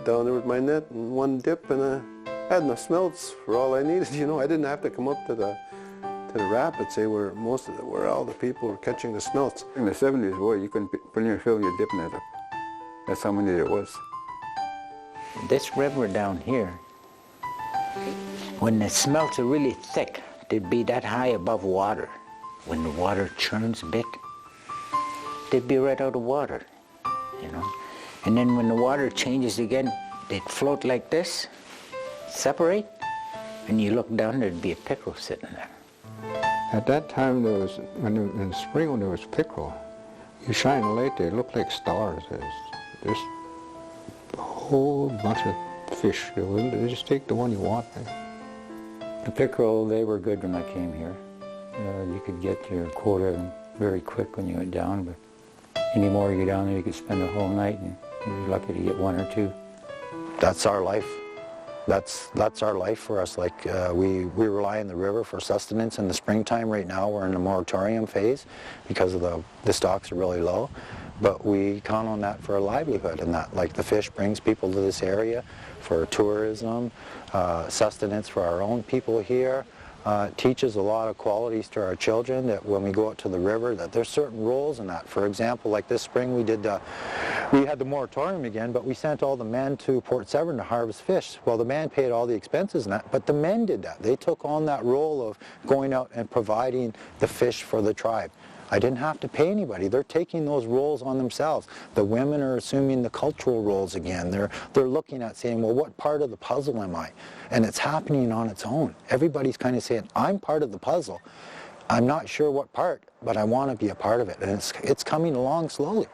down there with my net and one dip, and I had enough smelts for all I needed. You know, I didn't have to come up to the rapids, say, where all the people were catching the smelts. In the 70s, boy, you couldn't put your fill your dip net up. That's how many there was. This river down here, when the smelts are really thick, they'd be that high above water. When the water churns a bit, they'd be right out of water, you know. And then when the water changes again, they'd float like this, separate, and you look down, there'd be a pickerel sitting there. At that time, there was, in the spring when there was pickerel, you shine a light, they look like stars. There's a whole bunch of fish. They just take the one you want. The pickerel, they were good when I came here. You could get your quota of them very quick when you went down, but any more you go down there, you could spend a whole night, and you're lucky to get 1 or 2. That's our life. That's our life for us. Like we rely on the river for sustenance in the springtime. Right now we're in the moratorium phase because of the stocks are really low, but we count on that for a livelihood, and that, like, the fish brings people to this area for tourism, sustenance for our own people here. Teaches a lot of qualities to our children that when we go out to the river, that there's certain roles in that. For example, like this spring we had the moratorium again, but we sent all the men to Port Severn to harvest fish. Well, the man paid all the expenses in that, but the men did that. They took on that role of going out and providing the fish for the tribe. I didn't have to pay anybody. They're taking those roles on themselves. The women are assuming the cultural roles again. They're looking at saying, well, what part of the puzzle am I? And it's happening on its own. Everybody's kind of saying, I'm part of the puzzle. I'm not sure what part, but I want to be a part of it. And it's coming along slowly.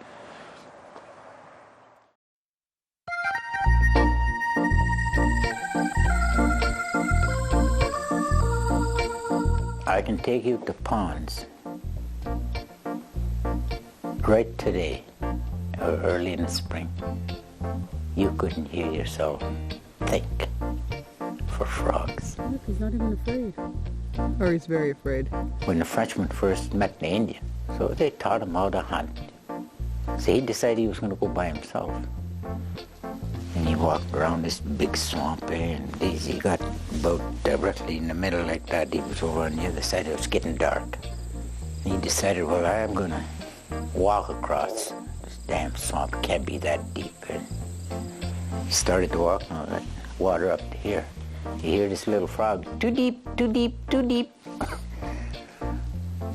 I can take you to ponds right today, or early in the spring. You couldn't hear yourself think for frogs. Look, he's not even afraid. Or he's very afraid. When the Frenchman first met the Indian, so they taught him how to hunt. So he decided he was going to go by himself. And he walked around this big swamp, and he got about directly in the middle like that. He was over on the other side. It was getting dark. And he decided, well, I'm going to walk across this damn swamp. It can't be that deep. And he started to walk on that water up to here. You hear this little frog, too deep, too deep, too deep.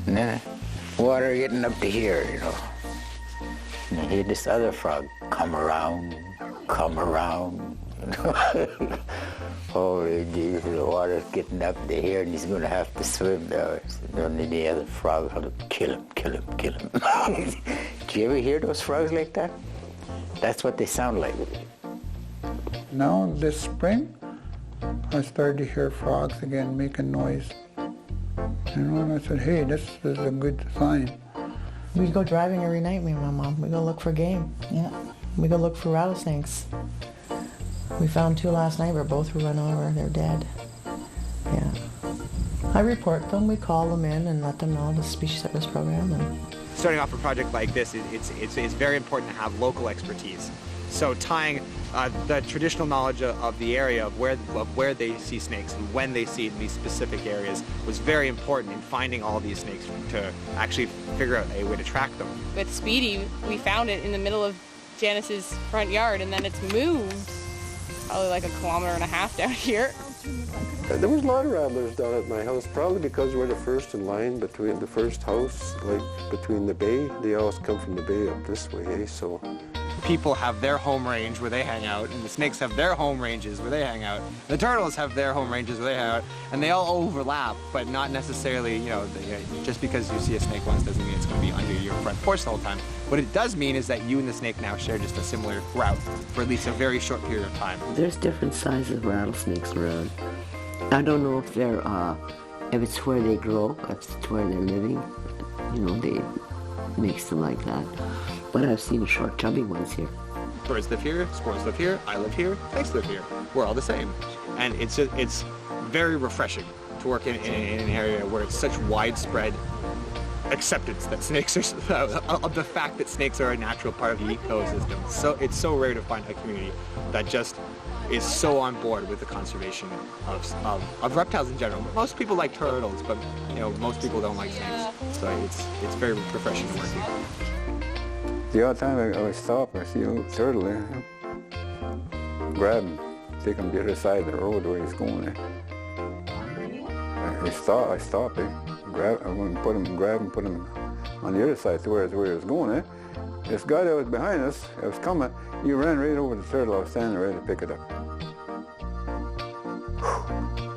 And then water getting up to here, you know. And you hear this other frog, come around, come around. You know? Holy Jesus, the water's getting up to here and he's going to have to swim now. And then the other frog, kill him, kill him, kill him. Do you ever hear those frogs like that? That's what they sound like. Now this spring, I started to hear frogs again making noise. You know, and I said, hey, this is a good sign. We go driving every night, me and my mom. We go look for game. Yeah. We go look for rattlesnakes. We found 2 last night, but both were run over. They're dead. Yeah. I report them. We call them in and let them know the species service program. And starting off a project like this, it's very important to have local expertise. So tying the traditional knowledge of the area, of where they see snakes and when they see it in these specific areas was very important in finding all these snakes to actually figure out a way to track them. With Speedy, we found it in the middle of Janice's front yard, and then it's moved probably like 1.5 kilometers down here. There was a lot of rattlers down at my house, probably because we're the first in line between the first house, like between the bay. They always come from the bay up this way, eh? So people have their home range where they hang out, and the snakes have their home ranges where they hang out. The turtles have their home ranges where they hang out, and they all overlap, but not necessarily, you know, just because you see a snake once doesn't mean it's going to be under your front porch the whole time. What it does mean is that you and the snake now share just a similar route for at least a very short period of time. There's different sizes of rattlesnakes around. I don't know if they're, if it's where they grow, if it's where they're living, you know, they makes them like that. But I've seen short, chubby ones here. Birds live here, squirrels live here, I live here, snakes live here. We're all the same. And it's very refreshing to work in an area where it's such widespread acceptance that snakes are, of the fact that snakes are a natural part of the ecosystem. So it's so rare to find a community that just is so on board with the conservation of reptiles in general. Most people like turtles, but you know, most people don't like snakes. So it's very refreshing to work here. The odd time I would stop, I see a little turtle there, grab him, take him to the other side of the road where he's going there. I stop it, I'm going to grab him, put him on the other side to where he was going. This guy that was behind us, that was coming, he ran right over the turtle. I was standing ready to pick it up.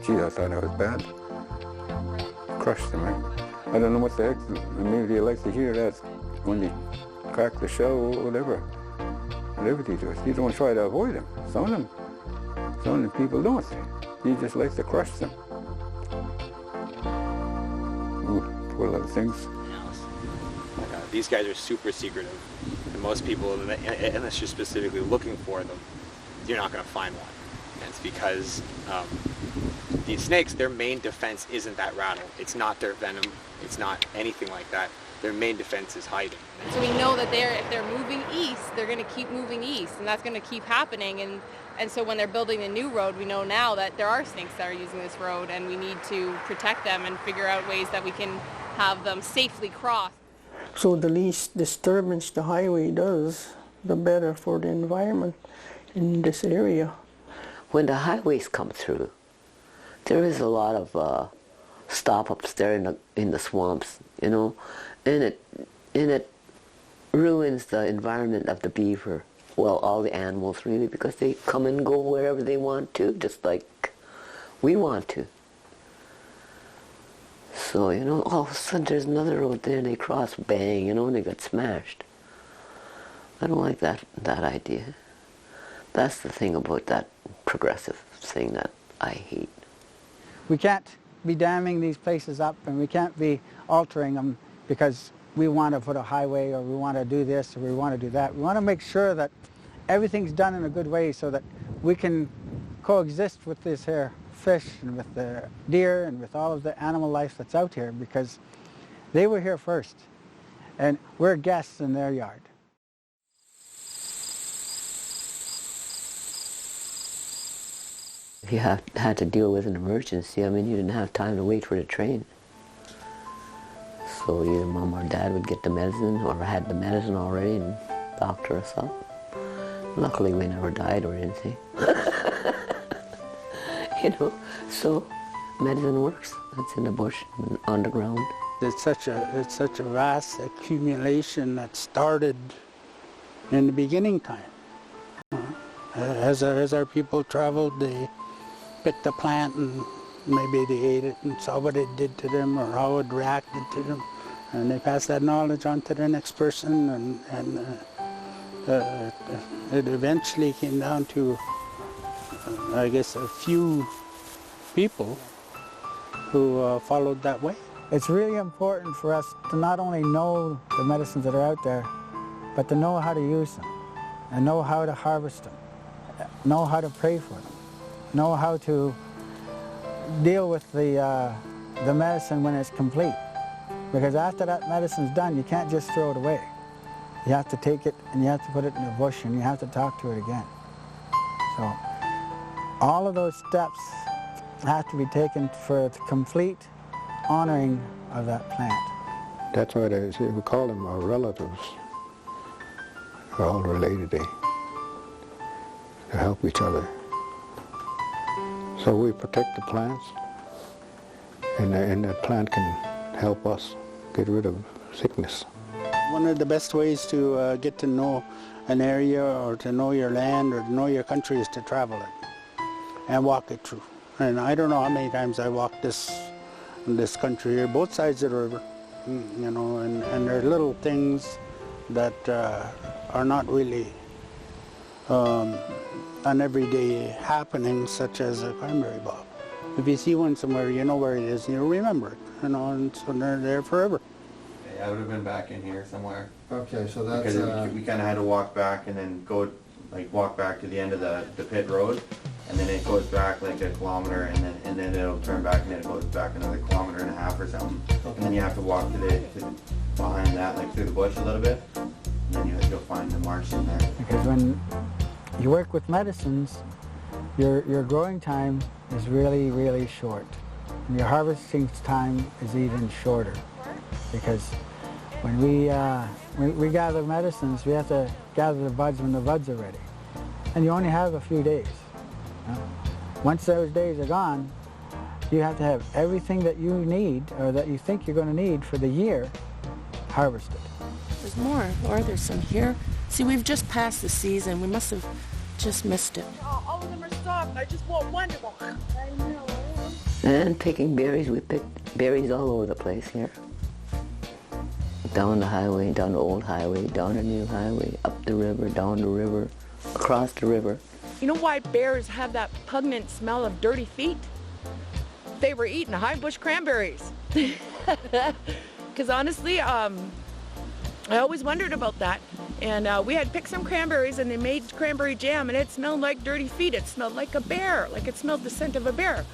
Gee, I thought that was bad. Crushed him. I don't know what the heck, maybe you like to hear that when they crack the shell or whatever. Whatever they do. You don't try to avoid them. Some of the people don't. You just like to crush them. Ooh, poor little things. These guys are super secretive, and most people, unless you're specifically looking for them, you're not going to find one. And it's because these snakes, their main defense isn't that rattle. It's not their venom. It's not anything like that. Their main defense is hiding. So we know that if they're moving east, they're going to keep moving east, and that's going to keep happening. And so when they're building the new road, we know now that there are snakes that are using this road, and we need to protect them and figure out ways that we can have them safely cross. So the least disturbance the highway does, the better for the environment in this area. When the highways come through, there is a lot of stop-ups there in the swamps, you know, and it ruins the environment of the beaver. Well, all the animals really, because they come and go wherever they want to, just like we want to. So, you know, all of a sudden there's another road there and they cross, bang, you know, and they got smashed. I don't like that idea. That's the thing about that progressive thing that I hate. We can't be damming these places up, and we can't be altering them because we want to put a highway, or we want to do this, or we want to do that. We want to make sure that everything's done in a good way so that we can coexist with this here fish and with the deer and with all of the animal life that's out here, because they were here first and we're guests in their yard. If you had to deal with an emergency, I mean, you didn't have time to wait for the train. So either mom or dad would get the medicine, or had the medicine already and doctor us up. Luckily we never died or anything. You know, so medicine works. That's in the bush and underground. It's such a vast accumulation that started in the beginning time. As our people traveled, they picked a plant and maybe they ate it and saw what it did to them or how it reacted to them, and they passed that knowledge on to the next person, and it eventually came down to, I guess, a few people who followed that way. It's really important for us to not only know the medicines that are out there, but to know how to use them, and know how to harvest them, know how to pray for them, know how to deal with the medicine when it's complete. Because after that medicine's done, you can't just throw it away. You have to take it and you have to put it in a bush and you have to talk to it again. So all of those steps have to be taken for the complete honoring of that plant. That's why we call them our relatives. We're all related, to help each other. So we protect the plants, and the plant can help us get rid of sickness. One of the best ways to get to know an area, or to know your land, or to know your country, is to travel it and walk it through. And I don't know how many times I walked this country here, both sides of the river, you know, and there are little things that are not really an everyday happening, such as a cranberry bog. If you see one somewhere, you know where it is, and you remember it, you know, and so they're there forever. I would have been back in here somewhere. Okay, so that's... Because we kind of had to walk back and then go like walk back to the end of the pit road, and then it goes back like a kilometer, and then it'll turn back, and then it goes back another 1.5 kilometers or something. And then you have to walk to behind that, like through the bush a little bit, and then you'll find the marsh in there. Because when you work with medicines, your growing time is really, really short. And your harvesting time is even shorter. Because when we gather medicines, we have to gather the buds when the buds are ready. And you only have a few days. You know? Once those days are gone, you have to have everything that you need, or that you think you're going to need for the year, harvested. There's more. Laura, there's some here. See, we've just passed the season. We must have just missed it. Oh, all of them are soft. I just want one of them. I know. And picking berries, we picked berries all over the place here. Down the highway, down the old highway, down the new highway, up the river, down the river, across the river. You know why bears have that pungent smell of dirty feet? They were eating high bush cranberries. Because honestly, I always wondered about that. And we had picked some cranberries, and they made cranberry jam, and it smelled like dirty feet. It smelled like a bear, like it smelled the scent of a bear.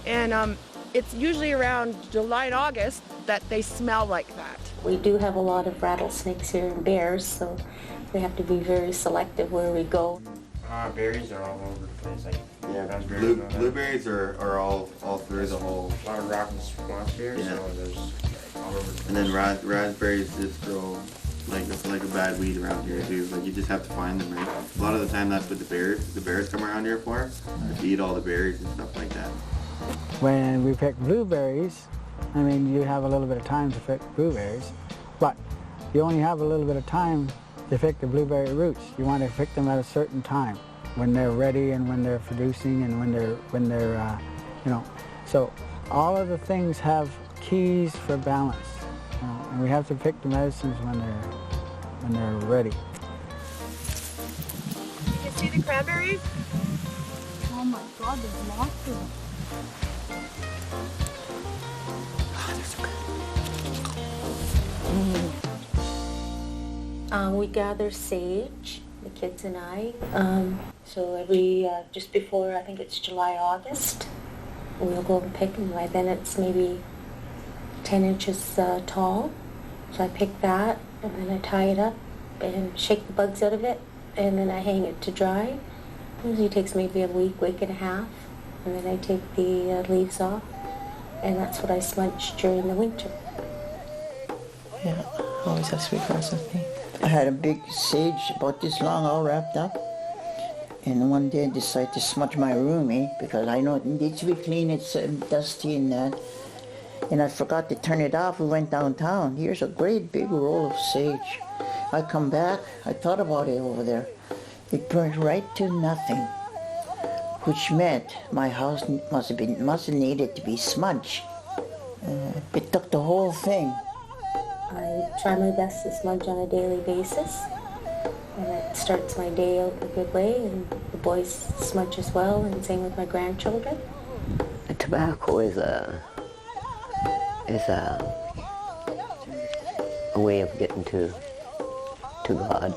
And it's usually around July and August that they smell like that. We do have a lot of rattlesnakes here and bears, so we have to be very selective where we go. Berries are all over the place. Like, yeah, blueberries are all through the whole. A lot of rock and swamp here, Yeah. so there's all over the place. And then raspberries just grow like a bad weed around here too. Like you just have to find them, right? A lot of the time that's what the bears come around here for, to eat all the berries and stuff like that. When we pick blueberries, I mean, you have a little bit of time to pick blueberries, but you only have a little bit of time to pick the blueberry roots. You want to pick them at a certain time, when they're ready and when they're producing and when they're you know. So all of the things have keys for balance, you know, and we have to pick the medicines when they're ready. You can see the cranberries? Oh my God, there's lots of them. We gather sage, the kids and I. So every, just before, I think it's July, August, we'll go and pick, and by then it's maybe 10 inches tall. So I pick that, and then I tie it up and shake the bugs out of it, and then I hang it to dry. It usually takes maybe a week, week and a half, and then I take the leaves off, and that's what I smudge during the winter. Yeah, always have sweetgrass with me. I had a big sage about this long all wrapped up, and one day I decided to smudge my room, because I know it needs to be clean, it's dusty and that. And I forgot to turn it off. We went downtown. Here's a great big roll of sage. I come back, I thought about it over there. It burned right to nothing, which meant my house must have needed to be smudged. It took the whole thing. I try my best to smudge on a daily basis, and it starts my day out a good way, and the boys smudge as well, and same with my grandchildren. The tobacco is a way of getting to God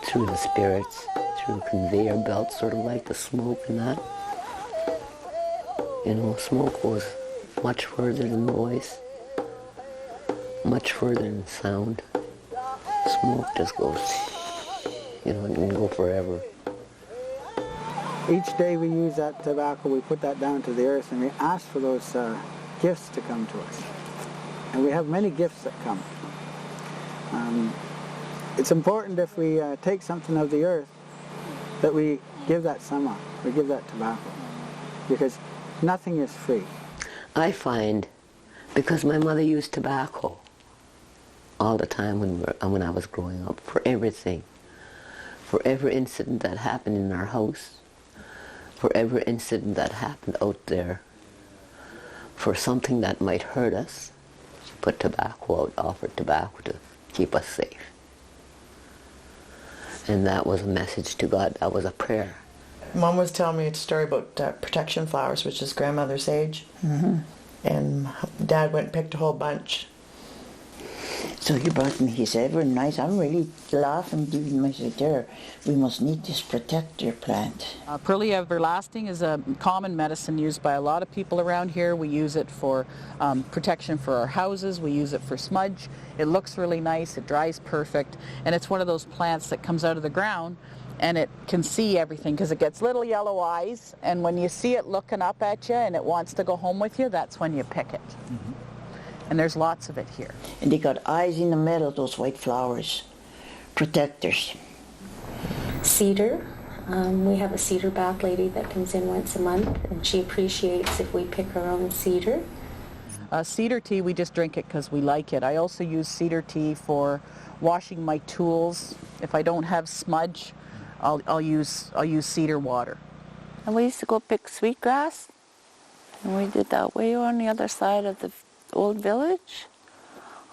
through the spirits, through conveyor belts, sort of like the smoke and that. You know, smoke goes much further than noise, much further than sound. Smoke just goes, you know, it can go forever. Each day we use that tobacco, we put that down to the earth, and we ask for those gifts to come to us. And we have many gifts that come. It's important if we take something of the earth that we give that sama, we give that tobacco, because nothing is free. I find, because my mother used tobacco all the time when I was growing up, for everything, for every incident that happened in our house, for every incident that happened out there, for something that might hurt us, she put tobacco out, offered tobacco to keep us safe. And that was a message to God, that was a prayer. Mom was telling me a story about protection flowers, which is grandmother's sage. Mm-hmm. And Dad went and picked a whole bunch. So he brought me, he said, very nice. I'm really laughing, giving him, I said, there, we must need this protector plant. Pearly Everlasting is a common medicine used by a lot of people around here. We use it for protection for our houses. We use it for smudge. It looks really nice. It dries perfect. And it's one of those plants that comes out of the ground and it can see everything because it gets little yellow eyes. And when you see it looking up at you and it wants to go home with you, that's when you pick it. Mm-hmm. And there's lots of it here. And they got eyes in the middle, those white flowers. Protectors. Cedar. We have a cedar bath lady that comes in once a month, and she appreciates if we pick our own cedar. Cedar tea, we just drink it because we like it. I also use cedar tea for washing my tools. If I don't have smudge, I'll use cedar water. And we used to go pick sweetgrass, and we did that way on the other side of the old village,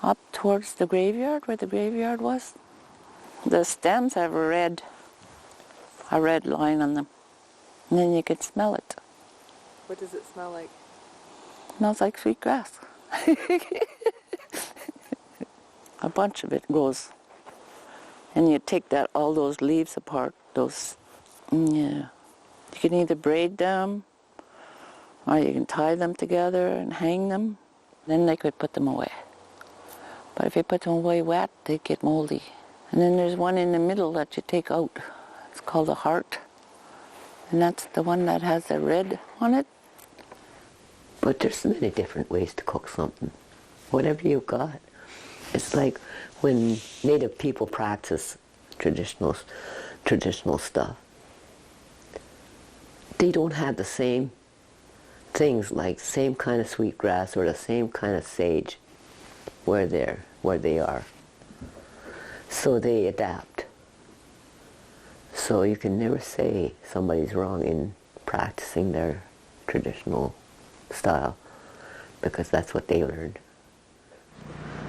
up towards the graveyard, where the graveyard was. The stems have a red line on them, and then you could smell it. What does it smell like? Smells like sweet grass. A bunch of it goes, and you take all those leaves apart. You can either braid them, or you can tie them together and hang them. Then they could put them away. But if you put them away wet, they get moldy. And then there's one in the middle that you take out. It's called a heart. And that's the one that has the red on it. But there's so many different ways to cook something. Whatever you've got. It's like when Native people practice traditional stuff. They don't have the same things like same kind of sweetgrass or the same kind of sage where they are. So they adapt. So you can never say somebody's wrong in practicing their traditional style because that's what they learned.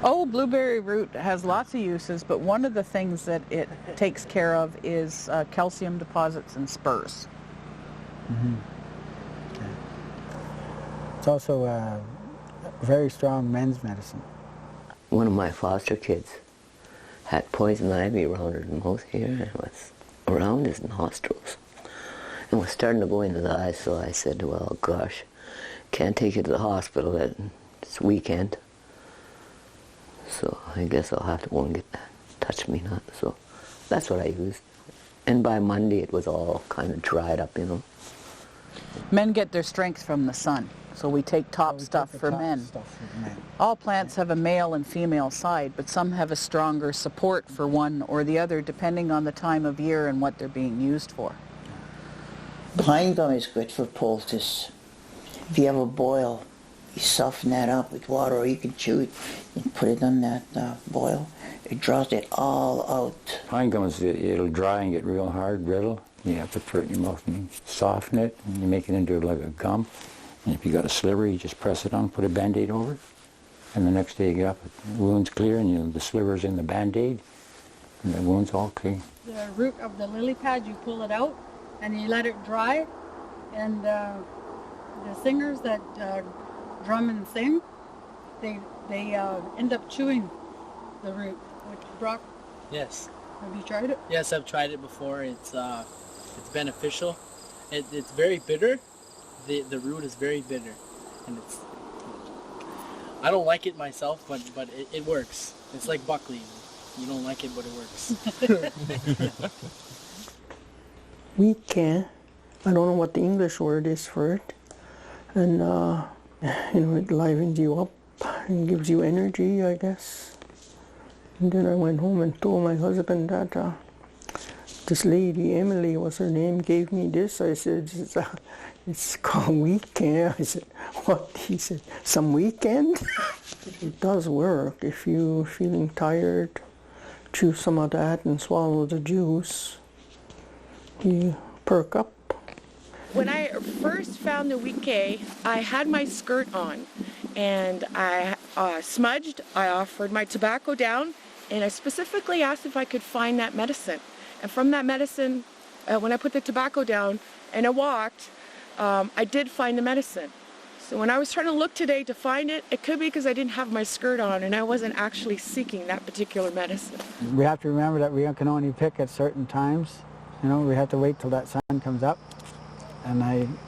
Oh, blueberry root has lots of uses, but one of the things that it takes care of is calcium deposits and spurs. Mm-hmm. It's also a very strong men's medicine. One of my foster kids had poison ivy around her nose here, and it was around his nostrils. It was starting to go into the eyes, so I said, well, gosh, can't take you to the hospital. It's weekend. So I guess I'll have to go and get that. Touch me not. So that's what I used. And by Monday, it was all kind of dried up, you know. Men get their strength from the sun, so we take top stuff for men. All plants have a male and female side, but some have a stronger support for one or the other depending on the time of year and what they're being used for. Pine gum is good for poultice. If you have a boil, you soften that up with water, or you can chew it and put it on that boil. It draws it all out. Pine gum, it'll dry and get real hard, brittle. You have to put it in your mouth and soften it, and you make it into like a gum. And if you got a sliver, you just press it on, put a Band-Aid over it. And the next day you get up, the wound's clear, and the sliver's in the Band-Aid, and the wound's all clear. The root of the lily pad, you pull it out, and you let it dry. And the singers that drum and sing, they end up chewing the root. Which, Brock? Yes. Have you tried it? Yes, I've tried it before. It's beneficial. It's very bitter. The root is very bitter, and I don't like it myself, but it works. It's like buckwheat. You don't like it, but it works. Weekend. I don't know what the English word is for it, and it livens you up and gives you energy, I guess. And then I went home and told my husband that this lady, Emily was her name, gave me this. I said, it's called Weekend. I said, what? He said, some weekend? It does work. If you're feeling tired, chew some of that and swallow the juice. You perk up. When I first found the Wike, I had my skirt on, and I smudged, I offered my tobacco down, and I specifically asked if I could find that medicine. And from that medicine, when I put the tobacco down and I walked, I did find the medicine. So when I was trying to look today to find it, it could be because I didn't have my skirt on and I wasn't actually seeking that particular medicine. We have to remember that we can only pick at certain times. You know, we have to wait till that sun comes up and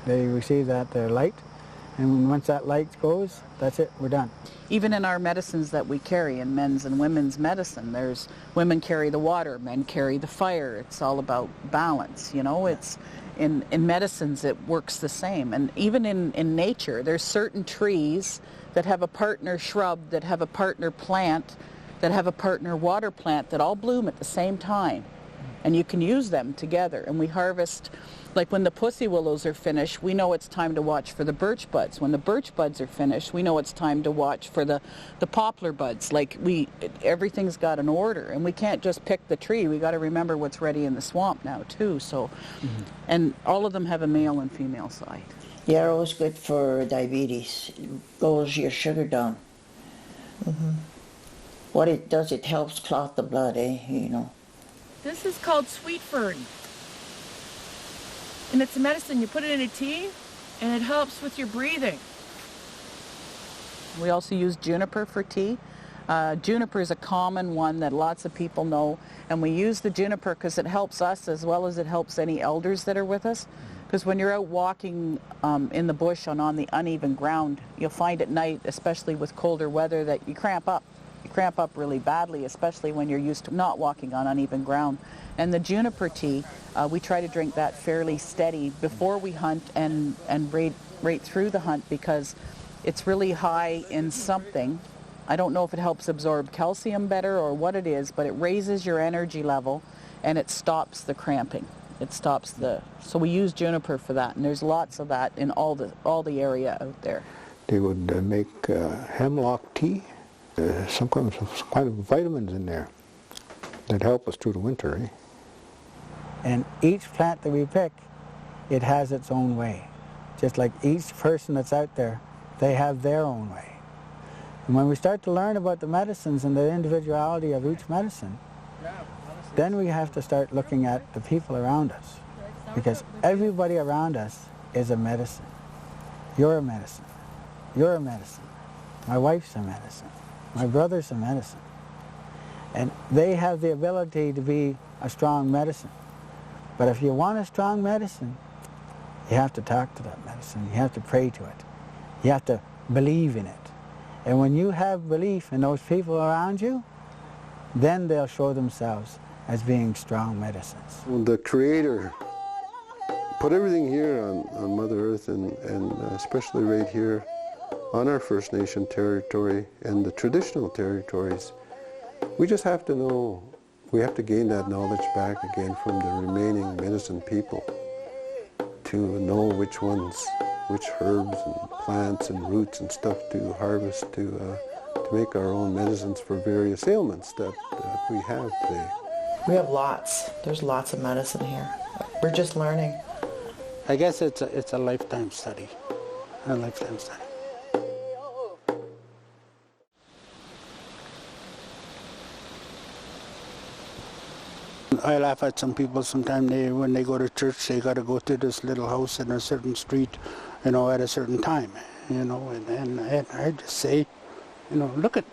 they receive that light. And once that light goes, that's it, we're done. Even in our medicines that we carry, in men's and women's medicine, there's women carry the water, men carry the fire. It's all about balance, you know. It's in medicines it works the same. And even in nature, there's certain trees that have a partner shrub, that have a partner plant, that have a partner water plant that all bloom at the same time. And you can use them together. And we harvest, like when the pussy willows are finished, we know it's time to watch for the birch buds. When the birch buds are finished, we know it's time to watch for the poplar buds. Like everything's got an order, and we can't just pick the tree. We got to remember what's ready in the swamp now too. So, and all of them have a male and female side. Yarrow is good for diabetes. It lowers your sugar down. What it does, it helps clot the blood, you know. This is called sweet fern. And it's a medicine. You put it in a tea and it helps with your breathing. We also use juniper for tea. Juniper is a common one that lots of people know, and we use the juniper because it helps us as well as it helps any elders that are with us. Because when you're out walking in the bush on the uneven ground, you'll find at night, especially with colder weather, that you cramp up. You cramp up really badly, especially when you're used to not walking on uneven ground. And the juniper tea, we try to drink that fairly steady before we hunt and right through the hunt, because it's really high in something. I don't know if it helps absorb calcium better or what it is, but it raises your energy level and it stops the cramping. It stops so we use juniper for that, and there's lots of that in all the area out there. They would make hemlock tea. Some kind of vitamins in there that help us through the winter, eh? And each plant that we pick, it has its own way. Just like each person that's out there, they have their own way. And when we start to learn about the medicines and the individuality of each medicine, then we have to start looking at the people around us. Because everybody around us is a medicine. You're a medicine. You're a medicine. My wife's a medicine. My brother's a medicine. And they have the ability to be a strong medicine. But if you want a strong medicine, you have to talk to that medicine. You have to pray to it. You have to believe in it. And when you have belief in those people around you, then they'll show themselves as being strong medicines. Well, the Creator put everything here on Mother Earth, and especially right here on our First Nation territory and the traditional territories. We just have to know, we have to gain that knowledge back again from the remaining medicine people to know which herbs and plants and roots and stuff to harvest to make our own medicines for various ailments that we have today. We have lots. There's lots of medicine here. We're just learning. I guess it's a lifetime study. A lifetime study. I laugh at some people sometimes. When they go to church, they got to go to this little house in a certain street, at a certain time, and I just say, look at,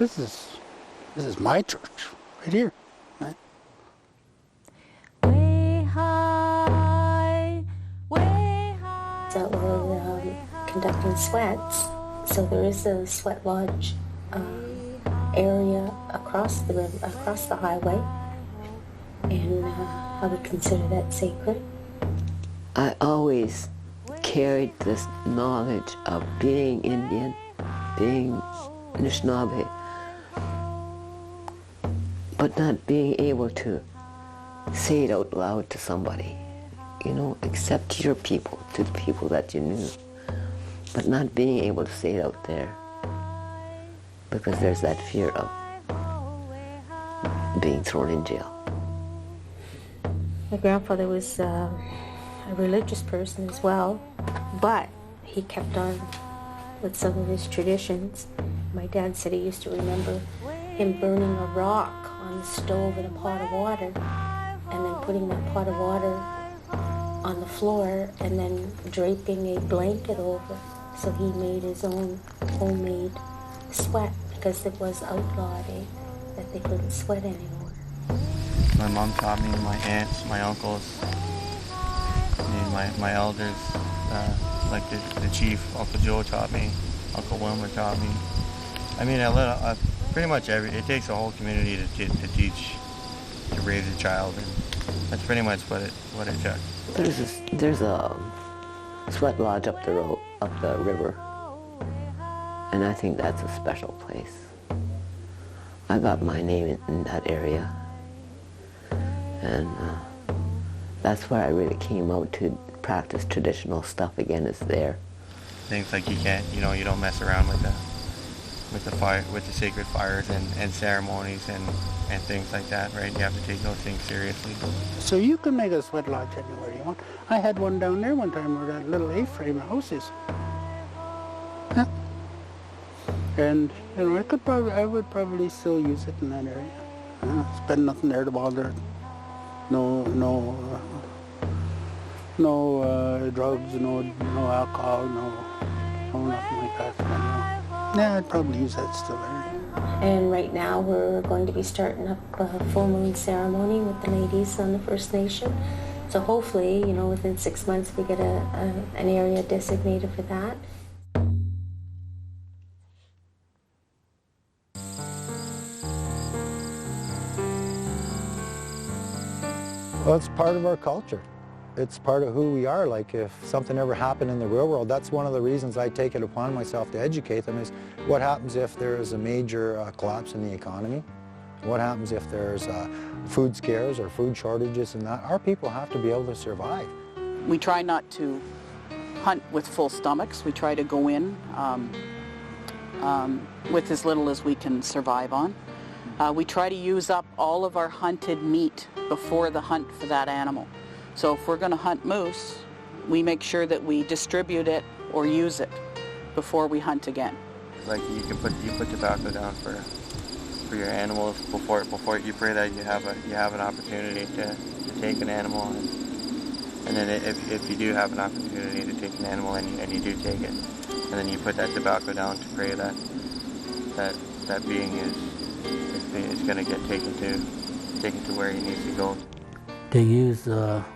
this is my church right here. Right? Way high, way high. So we're conducting sweats. So there is a sweat lodge area across the river, across the highway, and I would consider that sacred. I always carried this knowledge of being Indian, being Anishinaabe, but not being able to say it out loud to somebody, except to your people, to the people that you knew, but not being able to say it out there, because there's that fear of being thrown in jail. My grandfather was a religious person as well, but he kept on with some of his traditions. My dad said he used to remember him burning a rock on the stove in a pot of water, and then putting that pot of water on the floor and then draping a blanket over. So he made his own homemade sweat because it was outlawed, that they couldn't sweat anymore. My mom taught me, my aunts, my uncles, my elders, like the chief, Uncle Joe taught me, Uncle Wilmer taught me. I mean, pretty much it takes a whole community to teach, to raise a child, and that's pretty much what it took. There's a sweat lodge up the river, and I think that's a special place. I got my name in that area, and that's where I really came out to practice traditional stuff again. Is there. Things like you don't mess around with the sacred fires and ceremonies and things like that, right? You have to take those things seriously. So you can make a sweat lodge anywhere you want. I had one down there one time where that little A-frame house is. Yeah. And I would probably still use it in that area. Spend nothing there to bother. No drugs, no alcohol, no nothing like that. Yeah, I'd probably use that still there. And right now we're going to be starting up a full moon ceremony with the ladies on the First Nation. So hopefully, within 6 months we get an area designated for that. Well, it's part of our culture. It's part of who we are. Like if something ever happened in the real world, that's one of the reasons I take it upon myself to educate them is what happens if there is a major collapse in the economy? What happens if there's food scares or food shortages and that? Our people have to be able to survive. We try not to hunt with full stomachs. We try to go in with as little as we can survive on. We try to use up all of our hunted meat before the hunt for that animal. So if we're going to hunt moose, we make sure that we distribute it or use it before we hunt again. Like you put tobacco down for your animals before you pray that you have an opportunity to take an animal, and then if you do have an opportunity to take an animal and you do take it, and then you put that tobacco down to pray that being is going to get taken to where he needs to go. They use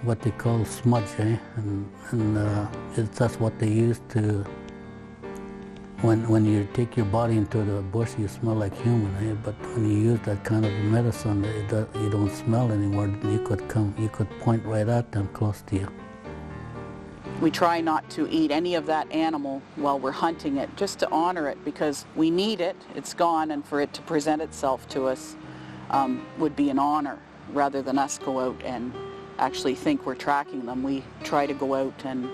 what they call smudge, and that's what they use to, when you take your body into the bush, you smell like human, but when you use that kind of medicine, you don't smell anymore. You could point right at them close to you. We try not to eat any of that animal while we're hunting it, just to honor it, because we need it, it's gone, and for it to present itself to us would be an honor, rather than us go out and actually think we're tracking them. We try to go out and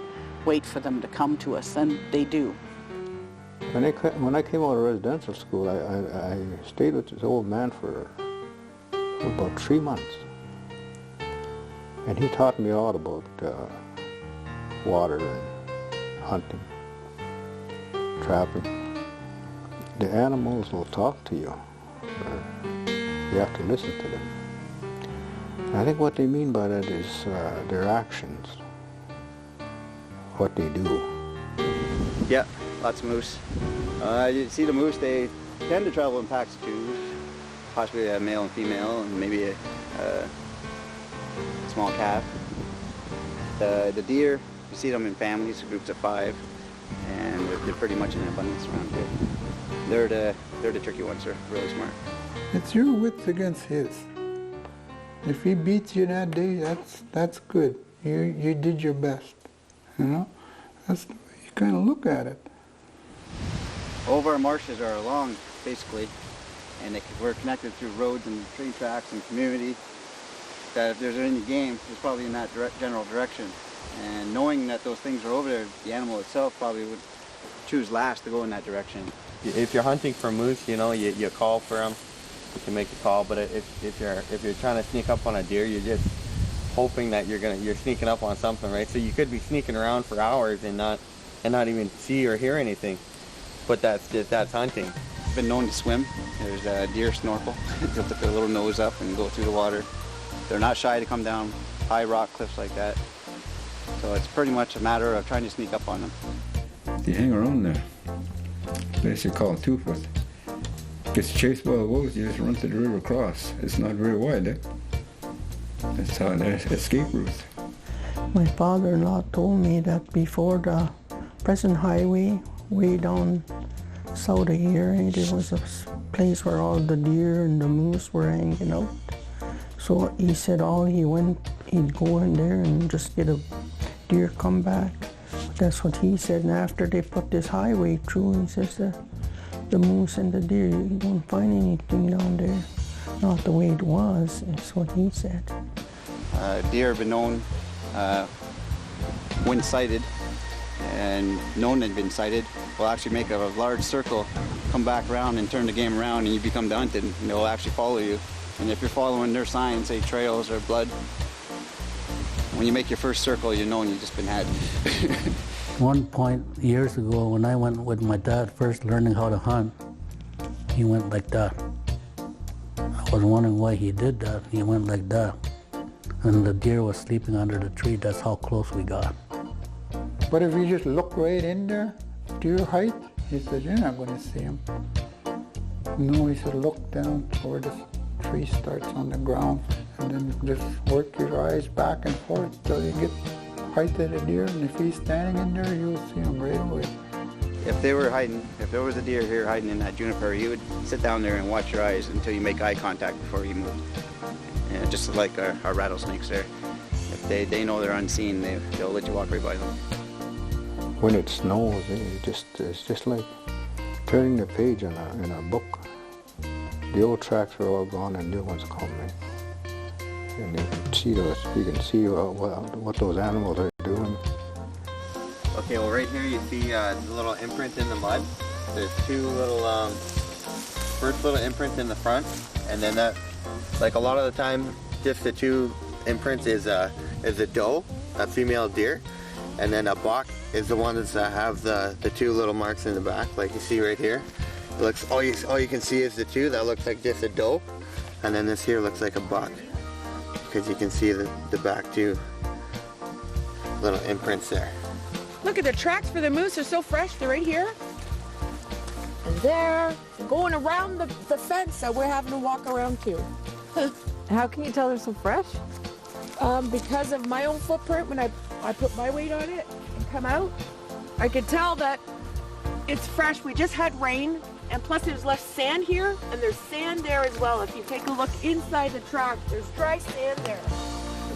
wait for them to come to us, and they do. When I came out of residential school, I stayed with this old man for about 3 months. And he taught me all about water and hunting, trapping. The animals will talk to you. You have to listen to them. And I think what they mean by that is their actions, what they do. Yeah, lots of moose. You see the moose, they tend to travel in packs of two, possibly a male and female, and maybe a small calf. The deer, you see them in families, groups of 5, and they're pretty much in abundance around here. They're the tricky ones. They're really smart. It's your wits against his. If he beats you that day, that's good. You did your best. That's the way you kind of look at it. All of our marshes are along, basically, and we're connected through roads and train tracks and community. That if there's any game, it's probably in that general direction. And knowing that those things are over there, the animal itself probably would choose last to go in that direction. If you're hunting for moose, you call for them. You can make a call, but if you're trying to sneak up on a deer, you're just hoping that you're sneaking up on something, right? So you could be sneaking around for hours and not even see or hear anything, but that's hunting. It's been known to swim. There's a deer snorkel. They'll put their little nose up and go through the water. They're not shy to come down high rock cliffs like that. So it's pretty much a matter of trying to sneak up on them. You hang around there. Place you call 2-foot. Gets chased by the wolves, you just run to the river across. It's not very wide, eh? That's how there's escape routes. My father-in-law told me that before the present highway, way down south of here, there was a place where all the deer and the moose were hanging out. So he said he'd go in there and just get a deer come back. That's what he said. And after they put this highway through, he says that the moose and the deer, you don't find anything down there. Not the way it was, that's what he said. Deer have been known when sighted and known they've been sighted, will actually make a large circle, come back around and turn the game around, and you become the hunted, and they'll actually follow you. And if you're following their signs, say trails or blood, when you make your first circle, you know you've just been had. One point years ago when I went with my dad first learning how to hunt, he went like that. I was wondering why he did that. He went like that. And the deer was sleeping under the tree. That's how close we got. But if you just look right in there, deer height, he said, you're not going to see him. No, he said, look down where the tree starts on the ground, and then just work your eyes back and forth till you get height of the deer, and if he's standing in there, you'll see him right away. If they were hiding, if there was a deer here hiding in that juniper, you would sit down there and watch your eyes until you make eye contact before you move. Yeah, just like our rattlesnakes there. If they know they're unseen, they'll let you walk right by them. When it snows, it's just like turning the page in a book. The old tracks are all gone and new ones coming. And you can see what those animals are doing. Okay, well right here you see the little imprint in the mud. There's two little, first little imprint in the front, and then that, like a lot of the time, just the two imprints is a doe, a female deer, and then a buck is the ones that have the two little marks in the back, like you see right here. It looks all you can see is the two. That looks like just a doe, and then this here looks like a buck, because you can see the back two little imprints there. Look at the tracks for the moose. They're so fresh. They're right here. And there, going around the fence that we're having to walk around to. How can you tell they're so fresh? Because of my own footprint, when I put my weight on it and come out, I could tell that it's fresh. We just had rain, and plus there's less sand here, and there's sand there as well. If you take a look inside the track, there's dry sand there.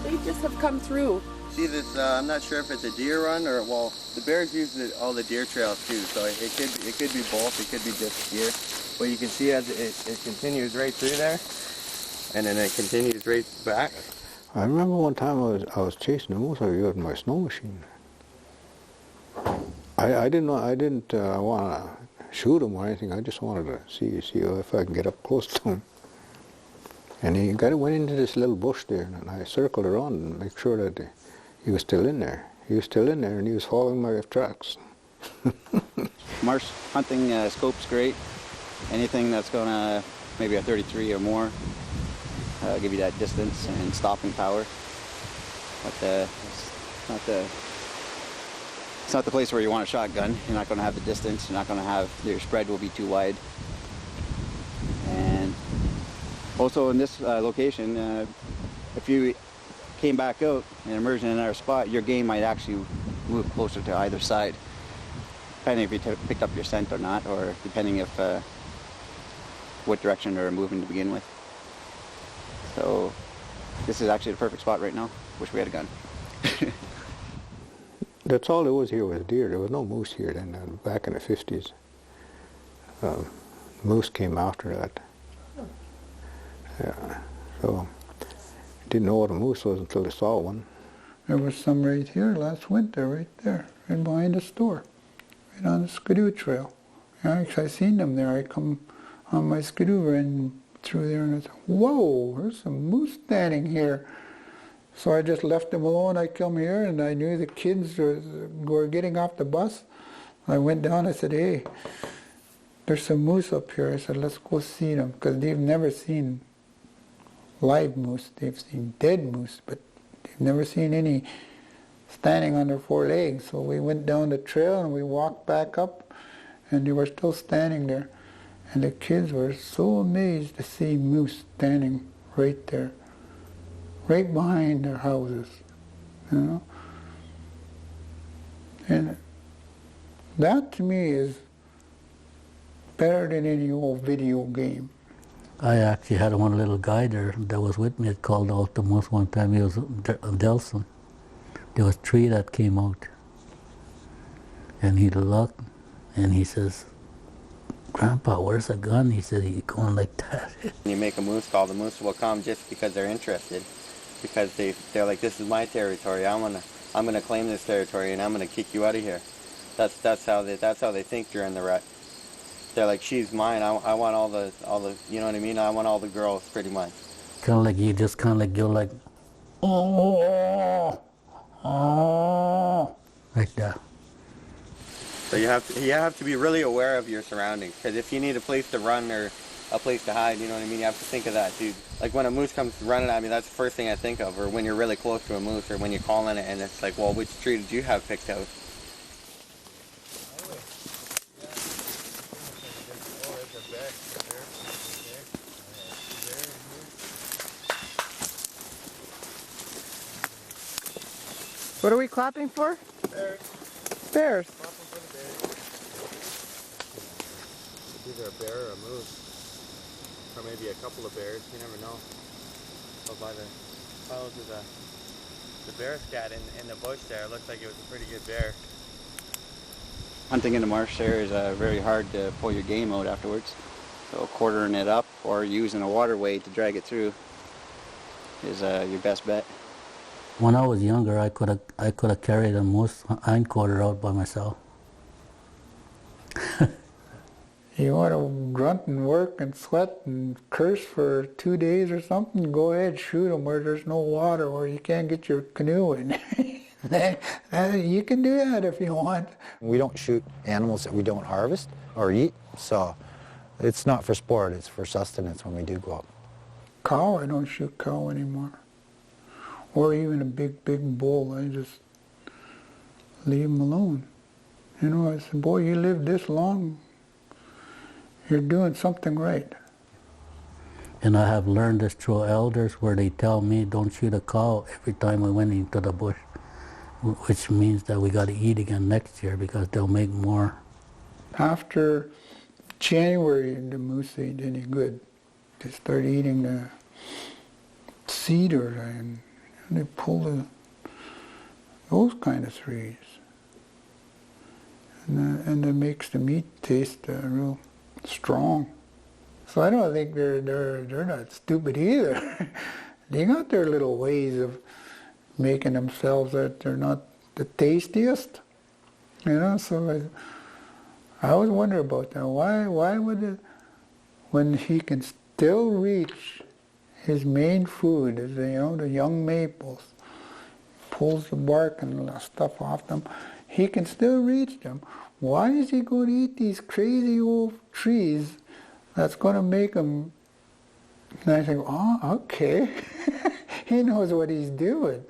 They just have come through. See this, I'm not sure if it's a deer run or, well, the bears use all the deer trails too, so it could be both, it could be just deer. But you can see as it continues right through there, and then it continues right back. I remember one time I was chasing a moose with my snow machine. I didn't want to shoot him or anything. I just wanted to see if I can get up close to him. And he went into this little bush there, and I circled around and make sure that he was still in there. He was still in there, and he was following my tracks. Marsh hunting scope's great. Anything that's going to maybe a 33 or more, give you that distance and stopping power. But it's not the place where you want a shotgun. You're not going to have the distance. You're not going to have, your spread will be too wide. And also in this location, if you came back out and emerged in another spot, your game might actually move closer to either side, depending if you picked up your scent or not, or depending if what direction they're moving to begin with. So this is actually the perfect spot right now. Wish we had a gun. That's all there was here was deer. There was no moose here then, back in the 50s. Moose came after that. Yeah, so didn't know what a moose was until I saw one. There was some right here last winter, right there, right behind the store, right on the Skidoo Trail. I seen them there. I come on my Skidoo, ran through there, and I said, whoa, there's some moose standing here. So I just left them alone. I come here, and I knew the kids were getting off the bus. I went down, I said, hey, there's some moose up here. I said, let's go see them, because they've never seen live moose. They've seen dead moose, but they've never seen any standing on their four legs. So we went down the trail and we walked back up, and they were still standing there. And the kids were so amazed to see moose standing right there, right behind their houses, you know. And that to me is better than any old video game. I actually had one little guy there that was with me that called out the moose one time. He was Delson. There was 3 that came out. And he looked and he says, "Grandpa, where's the gun?" He said, "He's going like that." When you make a moose call, the moose will come just because they're interested. Because they're like, this is my territory. I'm gonna claim this territory and I'm gonna kick you out of here. That's how they think during the rut. They're like, she's mine. I want all the you know what I mean? I want all the girls pretty much. Kind of like you just kind of like go like, oh, like that. So you have to be really aware of your surroundings, because if you need a place to run or a place to hide, you know what I mean? You have to think of that too. Like when a moose comes running at me, that's the first thing I think of. Or when you're really close to a moose, or when you're calling it and it's like, well, which tree did you have picked out? What are we clapping for? Bears. Bears. Clapping for the bears. Either a bear or a moose. Or maybe a couple of bears, you never know. But by the follows of the bear scat in the bush there, it looks like it was a pretty good bear. Hunting in the marsh there is very hard to pull your game out afterwards. So quartering it up or using a waterway to drag it through is your best bet. When I was younger, I could have carried a moose hindquarter out by myself. You want to grunt and work and sweat and curse for 2 days or something, go ahead, shoot them where there's no water or you can't get your canoe in. You can do that if you want. We don't shoot animals that we don't harvest or eat, so it's not for sport, it's for sustenance when we do go up. Cow, I don't shoot cow anymore. Or even a big bull, I just leave them alone. You know, I said, boy, you live this long, you're doing something right. And I have learned this through elders where they tell me don't shoot a cow every time we went into the bush, which means that we got to eat again next year because they'll make more. After January, the moose ain't any good. They start eating the cedar and they pull those kind of trees. And that makes the meat taste real strong. So I don't think they're not stupid either. They got their little ways of making themselves that they're not the tastiest. You know, so I always wonder about that. Why would it, when he can still reach his main food, is the young maples, pulls the bark and stuff off them, he can still reach them. Why is he going to eat these crazy old trees that's going to make him? And I think, oh, okay. He knows what he's doing.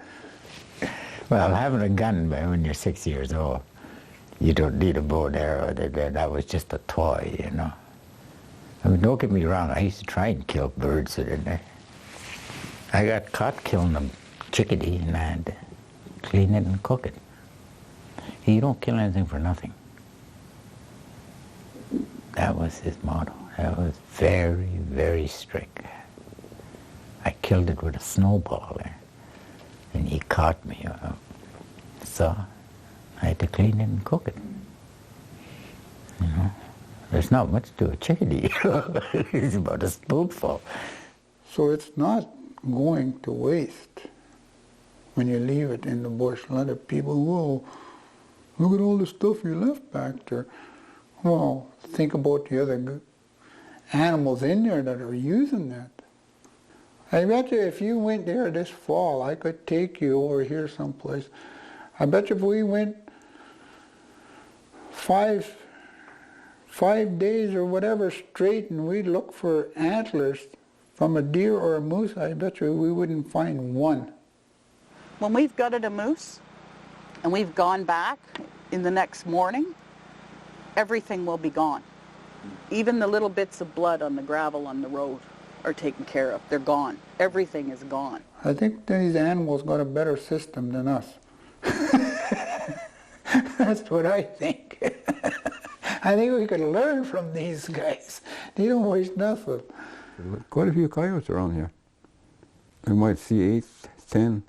Well, having a gun when you're 6 years old, you don't need a bow and arrow. That was just a toy, you know. I mean, don't get me wrong, I used to try and kill birds, didn't I? I got caught killing a chickadee and I had to clean it and cook it. You don't kill anything for nothing. That was his motto. That was very, very strict. I killed it with a snowball there, and he caught me. So I had to clean it and cook it. You know, there's not much to a chickadee. It's about a spoonful. So it's not going to waste when you leave it in the bush. A lot of people, whoa, look at all the stuff you left back there. Well, think about the other animals in there that are using that. I bet you if you went there this fall, I could take you over here someplace. I bet you if we went five days or whatever straight and we'd look for antlers from a deer or a moose, I bet you we wouldn't find one. When we've gutted a moose, and we've gone back in the next morning, everything will be gone. Even the little bits of blood on the gravel on the road are taken care of. They're gone. Everything is gone. I think these animals got a better system than us. That's what I think. I think we could learn from these guys. They don't waste nothing. Quite a few coyotes around here. You might see 8, 10,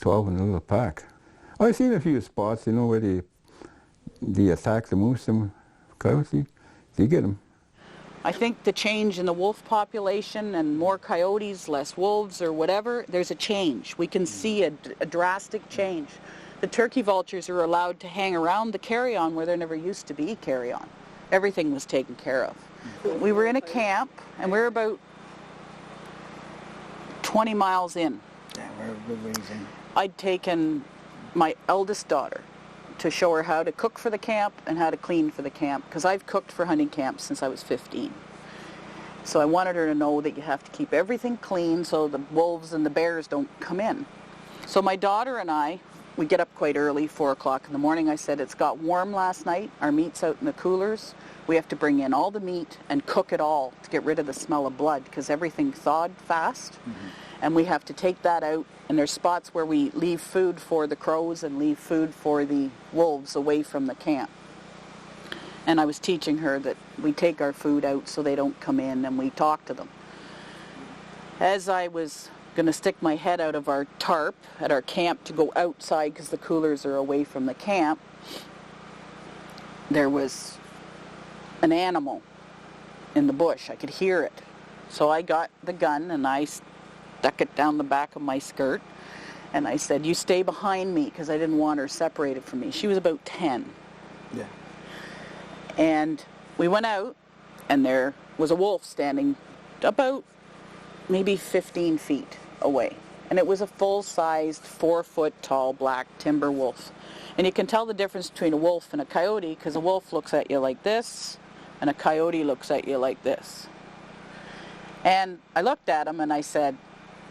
12 in a little pack. I've seen a few spots, you know, where they attack the moose and coyotes. They get them. I think the change in the wolf population and more coyotes, less wolves or whatever, there's a change. We can see a drastic change. The turkey vultures are allowed to hang around the carry-on where there never used to be carry-on. Everything was taken care of. We were in a camp, and we were about 20 miles in. Yeah, we're a good ways in. I'd taken my eldest daughter to show her how to cook for the camp and how to clean for the camp, because I've cooked for hunting camps since I was 15. So I wanted her to know that you have to keep everything clean so the wolves and the bears don't come in. So my daughter and I, we get up quite early, 4 o'clock in the morning. I said, it's got warm last night. Our meat's out in the coolers. We have to bring in all the meat and cook it all to get rid of the smell of blood, because everything thawed fast. Mm-hmm. And we have to take that out. And there's spots where we leave food for the crows and leave food for the wolves away from the camp. And I was teaching her that we take our food out so they don't come in, and we talk to them. As I was going to stick my head out of our tarp at our camp to go outside because the coolers are away from the camp, there was an animal in the bush. I could hear it. So I got the gun and I stuck it down the back of my skirt, and I said, you stay behind me, because I didn't want her separated from me. She was about 10. Yeah. And we went out, and there was a wolf standing about maybe 15 feet away. And it was a full-sized, 4-foot-tall black timber wolf. And you can tell the difference between a wolf and a coyote, because a wolf looks at you like this, and a coyote looks at you like this. And I looked at him and I said,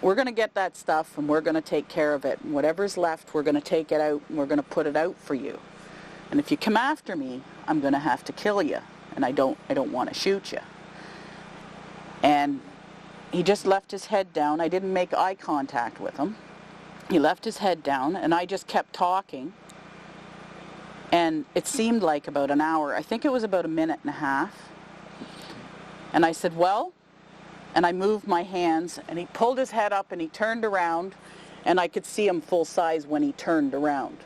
we're going to get that stuff and we're going to take care of it. And whatever's left, we're going to take it out and we're going to put it out for you. And if you come after me, I'm going to have to kill you. And I don't want to shoot you. And he just left his head down. I didn't make eye contact with him. He left his head down, and I just kept talking. And it seemed like about an hour. I think it was about a minute and a half. And I said, well, and I moved my hands, and he pulled his head up and he turned around, and I could see him full size when he turned around.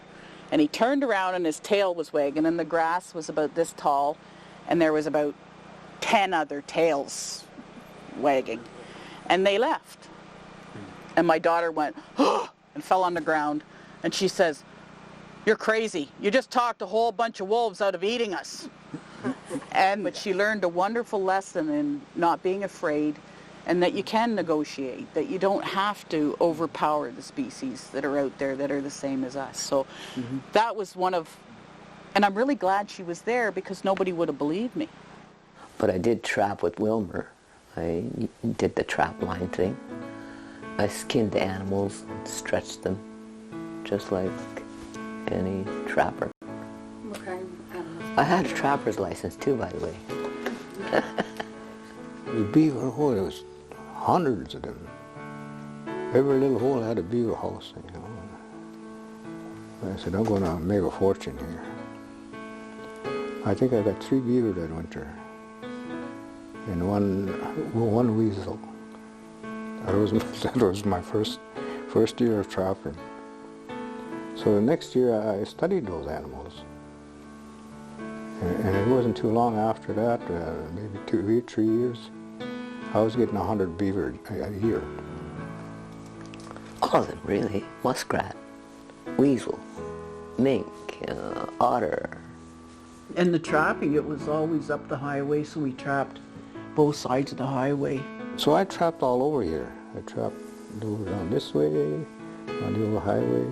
And he turned around and his tail was wagging, and the grass was about this tall, and there was about 10 other tails wagging. And they left. And my daughter went, oh, and fell on the ground. And she says, you're crazy. You just talked a whole bunch of wolves out of eating us. But she learned a wonderful lesson in not being afraid, and that you can negotiate, that you don't have to overpower the species that are out there that are the same as us. So that was one of, and I'm really glad she was there, because nobody would have believed me. But I did trap with Wilmer. I did the trap line thing. I skinned the animals and stretched them just like any trapper. What kind of animals? I had a trapper's license too, by the way. The beaver hole, there was hundreds of them. Every little hole had a beaver house, you know. I said, I'm going to make a fortune here. I think I got 3 beaver that winter, and one weasel. That was my first year of trapping. So the next year I studied those animals. And it wasn't too long after that, maybe 2 or 3 years, I was getting 100 beaver a year. All of them, really. Muskrat, weasel, mink, otter. And the trapping, it was always up the highway, so we trapped both sides of the highway. So I trapped all over here. I trapped over down this way, on the old highway,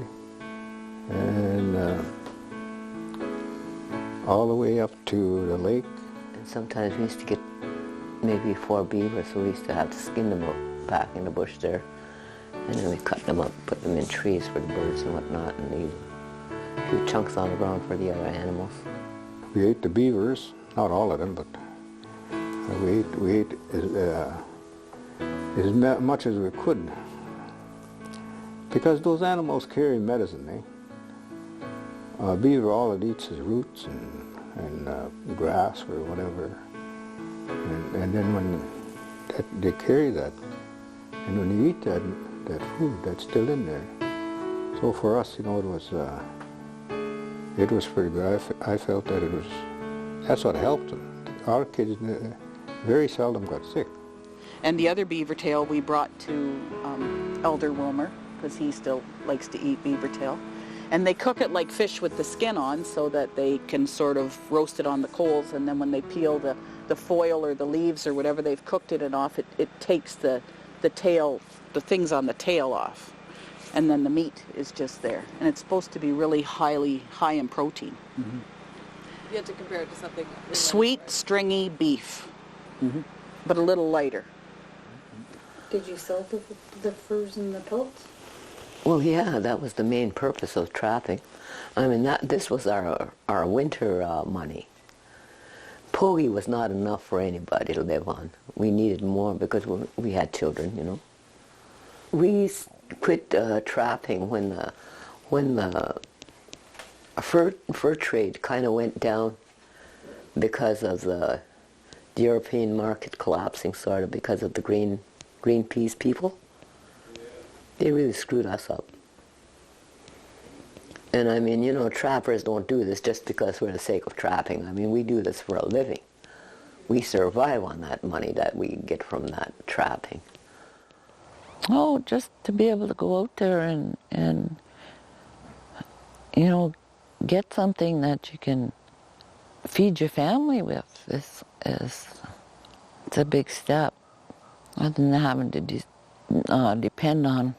and all the way up to the lake. And sometimes we used to get maybe 4 beaver, so we used to have to skin them up back in the bush there. And then we cut them up, put them in trees for the birds and whatnot, and leave them. few chunks on the ground for the other animals. We ate the beavers, not all of them, but we ate as much as we could. Because those animals carry medicine, eh? Beaver, all it eats is roots and grass or whatever. And then when they carry that, and when you eat that food, that's still in there. So for us, you know, it was pretty good. I felt that that's what helped them. Our kids very seldom got sick. And the other beaver tail we brought to Elder Wilmer, because he still likes to eat beaver tail. And they cook it like fish with the skin on so that they can sort of roast it on the coals, and then when they peel the foil or the leaves or whatever they've cooked it off, it takes the tail, the things on the tail off. And then the meat is just there. And it's supposed to be really high in protein. Mm-hmm. You have to compare it to something... Sweet, stringy beef, but a little lighter. Did you sell the furs and the pelts? Well, yeah, that was the main purpose of trapping. I mean, this was our winter money. Pogie was not enough for anybody to live on. We needed more because we had children, you know. We quit trapping when the fur trade kind of went down because of the European market collapsing, sort of, because of the Greenpeace people. They really screwed us up. And I mean, you know, trappers don't do this just because for the sake of trapping. I mean, we do this for a living. We survive on that money that we get from that trapping. Oh, just to be able to go out there and you know, get something that you can feed your family with is it's a big step. Other than having to depend on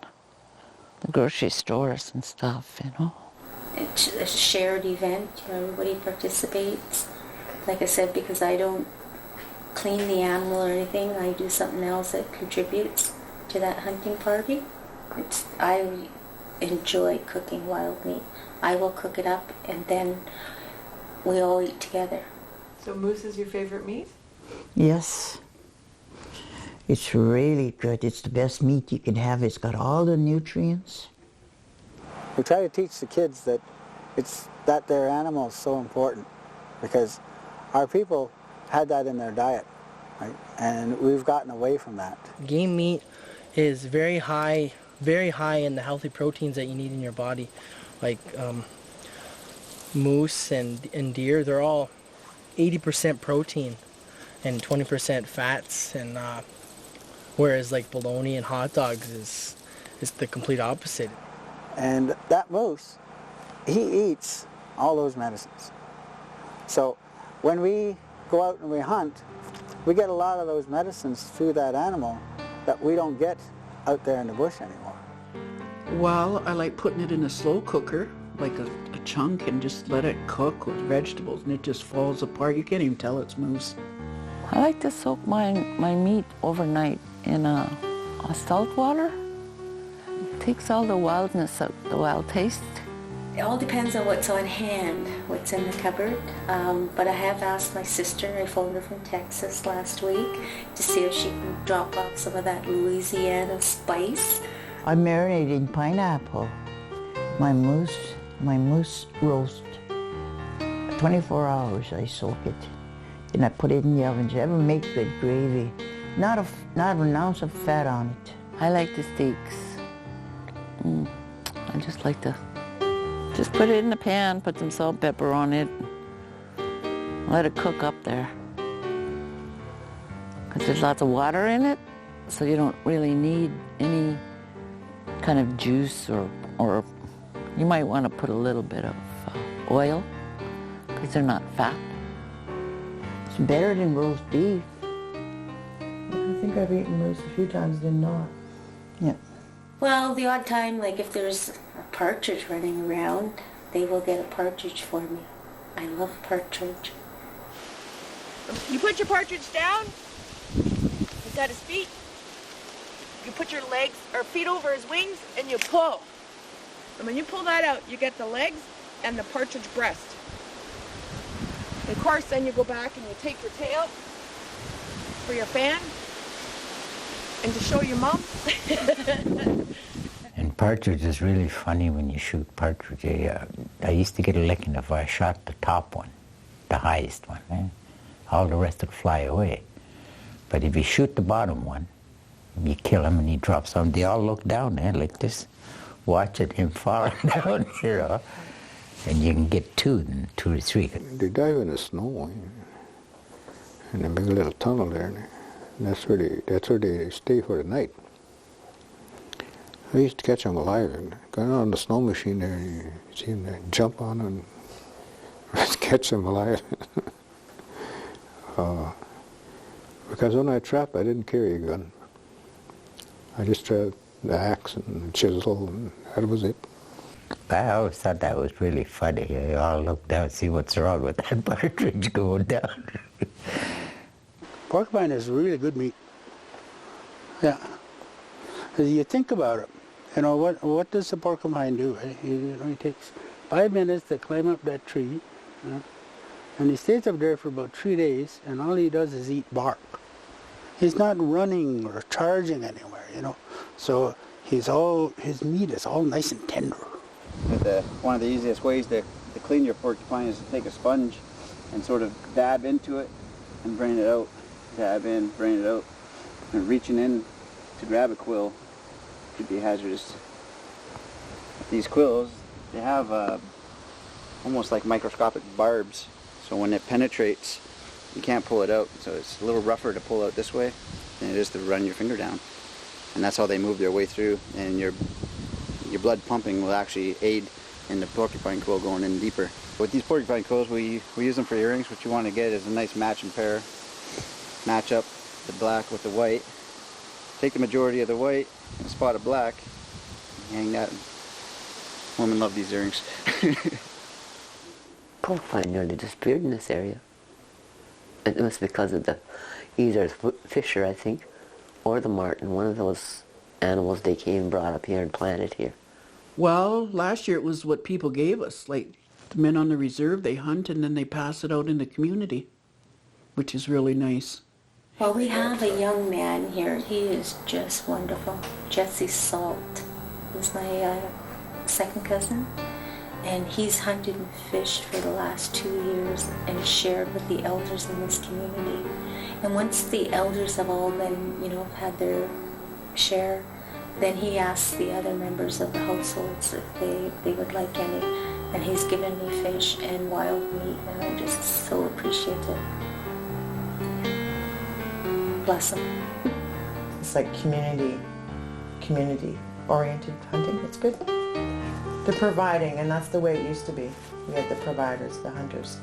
the grocery stores and stuff, you know. It's a shared event, you know, everybody participates. Like I said, because I don't clean the animal or anything, I do something else that contributes to that hunting party. I enjoy cooking wild meat. I will cook it up and then we all eat together. So moose is your favorite meat? Yes. It's really good. It's the best meat you can have. It's got all the nutrients. We try to teach the kids that their animal is so important because our people had that in their diet, right? And we've gotten away from that. Game meat is very high in the healthy proteins that you need in your body. Like moose and deer, they're all 80% protein and 20% fats, and whereas like bologna and hot dogs is the complete opposite. And that moose, he eats all those medicines. So when we go out and we hunt, we get a lot of those medicines through that animal that we don't get out there in the bush anymore. Well, I like putting it in a slow cooker, like a chunk, and just let it cook with vegetables, and it just falls apart. You can't even tell it's moose. I like to soak my meat overnight in a salt water. It takes all the wildness out, the wild taste. It all depends on what's on hand, what's in the cupboard. But I have asked my sister, I phoned her from Texas last week, to see if she can drop off some of that Louisiana spice. I'm marinating pineapple. My moose roast. 24 hours I soak it. And I put it in the oven. You ever make good gravy? Not an ounce of fat on it. I like the steaks. I just like to just put it in the pan, put some salt, pepper on it, let it cook up there. Because there's lots of water in it, so you don't really need any kind of juice, or you might want to put a little bit of oil, because they're not fat. It's better than roast beef. I think I've eaten moose a few times, did not. Yeah. Well, the odd time, like if there's a partridge running around, they will get a partridge for me. I love partridge. You put your partridge down, he's got his feet. You put your legs or feet over his wings and you pull. And when you pull that out, you get the legs and the partridge breast. And of course, then you go back and you take your tail for your fan and to show your mom. And partridge is really funny when you shoot partridge. I used to get a licking if I shot the top one, the highest one. All the rest would fly away. But if you shoot the bottom one, you kill him and he drops on. They all look down there like this, watching him falling down, you know. And you can get two or three. They dive in the snow, and they make a little tunnel there, and that's where they stay for the night. I used to catch them alive, and go on the snow machine there, and you see them jump on and catch them alive. Because when I trapped, I didn't carry a gun. I just had the axe and the chisel, and that was it. I always thought that was really funny. You all look down and see what's wrong with that partridge going down. Porcupine is really good meat. Yeah. As you think about it, you know, what does the porcupine do? It takes 5 minutes to climb up that tree, and he stays up there for about 3 days, and all he does is eat bark. He's not running or charging anywhere, you know. So his meat is all nice and tender. One of the easiest ways to clean your porcupine is to take a sponge and sort of dab into it and drain it out. Dab in, drain it out. And reaching in to grab a quill could be hazardous. These quills, they have almost like microscopic barbs. So when it penetrates, you can't pull it out. So it's a little rougher to pull out this way than it is to run your finger down. And that's how they move their way through. And your blood pumping will actually aid in the porcupine quill going in deeper. With these porcupine quills, we use them for earrings. What you want to get is a nice match and pair. Match up the black with the white. Take the majority of the white and a spot of black. Hang that. Women love these earrings. Porcupine nearly disappeared in this area. It was because of either the fisher, I think, or the marten. One of those animals they came, brought up here and planted here. Well, last year it was what people gave us. Like the men on the reserve, they hunt and then they pass it out in the community, which is really nice. Well, we have a young man here. He is just wonderful. Jesse Salt is my second cousin. And he's hunted and fished for the last 2 years and shared with the elders in this community. And once the elders have all been, had their share, then he asks the other members of the households if they would like any. And he's given me fish and wild meat, and I'm just so appreciative. Bless him. It's like community-oriented hunting. It's good. They're providing, and that's the way it used to be. We had the providers, the hunters.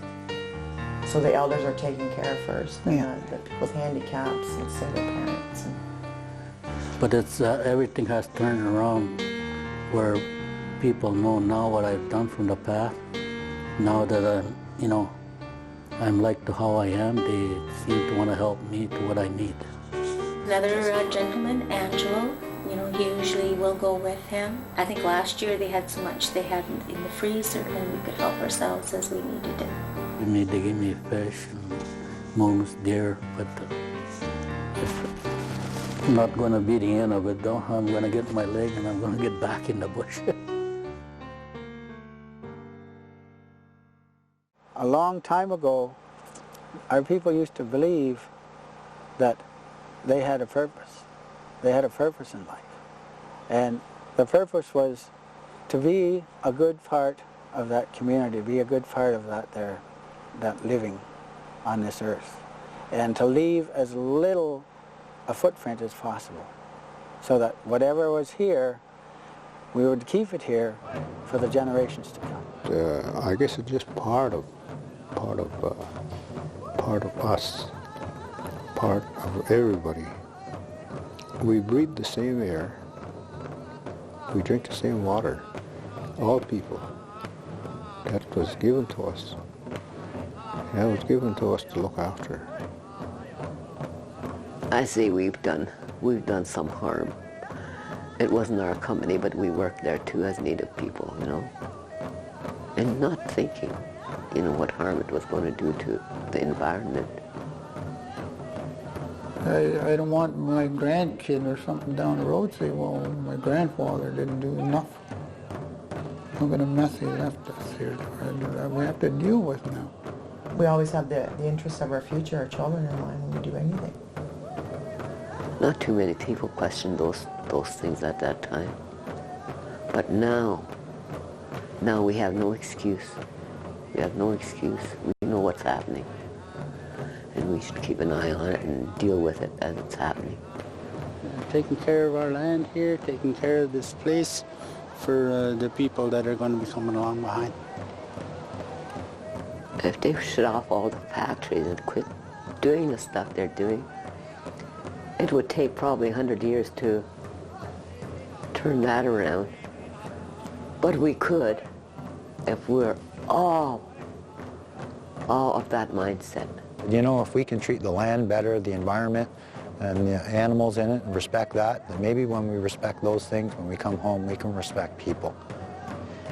So the elders are taken care of first, and the people with handicaps and single parents. But it's everything has turned around where people know now what I've done from the past. Now that I'm like to how I am, they seem to want to help me to what I need. Another gentleman, Angelo, he usually will go with him. I think last year they had so much they had in the freezer and we could help ourselves as we needed it. They give me fish and moose, deer, but it's not going to be the end of it though. I'm going to get my leg and I'm going to get back in the bush. A long time ago, our people used to believe that they had a purpose. They had a purpose in life. And the purpose was to be a good part of that community, be a good part of that living on this earth, and to leave as little a footprint as possible, so that whatever was here, we would keep it here for the generations to come. I guess it's just part of us, part of everybody. We breathe the same air. We drink the same water. All people. That was given to us. That was given to us to look after. I say we've done some harm. It wasn't our company, but we worked there too as Native people, and not thinking, you know, what harm it was going to do to the environment. I don't want my grandkid or something down the road say, well, my grandfather didn't do enough. Look at the mess he left us here. We have to deal with now. We always have the interests of our future, our children in mind when we do anything. Not too many people questioned those things at that time. But now we have no excuse. We have no excuse. We know what's happening. And we should keep an eye on it and deal with it as it's happening. Taking care of our land here, taking care of this place for the people that are going to be coming along behind. If they shut off all the factories and quit doing the stuff they're doing, it would take probably 100 years to turn that around. But we could if we're all of that mindset. You know, if we can treat the land better, the environment, and the animals in it, and respect that, then maybe when we respect those things, when we come home, we can respect people.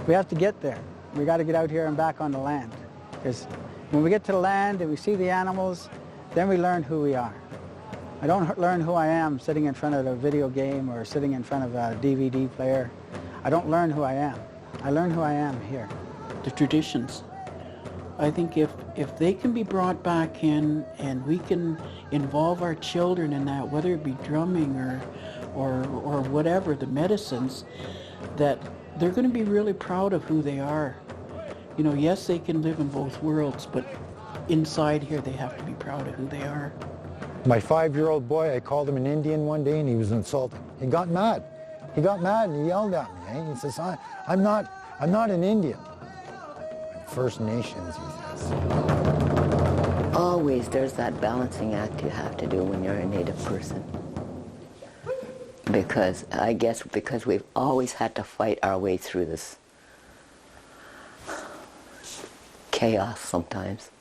We have to get there. We got to get out here and back on the land. Because when we get to the land and we see the animals, then we learn who we are. I don't learn who I am sitting in front of a video game or sitting in front of a DVD player. I don't learn who I am. I learn who I am here. The traditions. I think if they can be brought back in and we can involve our children in that, whether it be drumming or whatever, the medicines, that they're going to be really proud of who they are. You know, yes, they can live in both worlds, but inside here they have to be proud of who they are. My 5-year-old boy, I called him an Indian one day and he was insulted. He got mad. He got mad and he yelled at me. Eh? He says, I'm not an Indian. First Nations, he says. Always there's that balancing act you have to do when you're a Native person. Because I guess because we've always had to fight our way through this chaos sometimes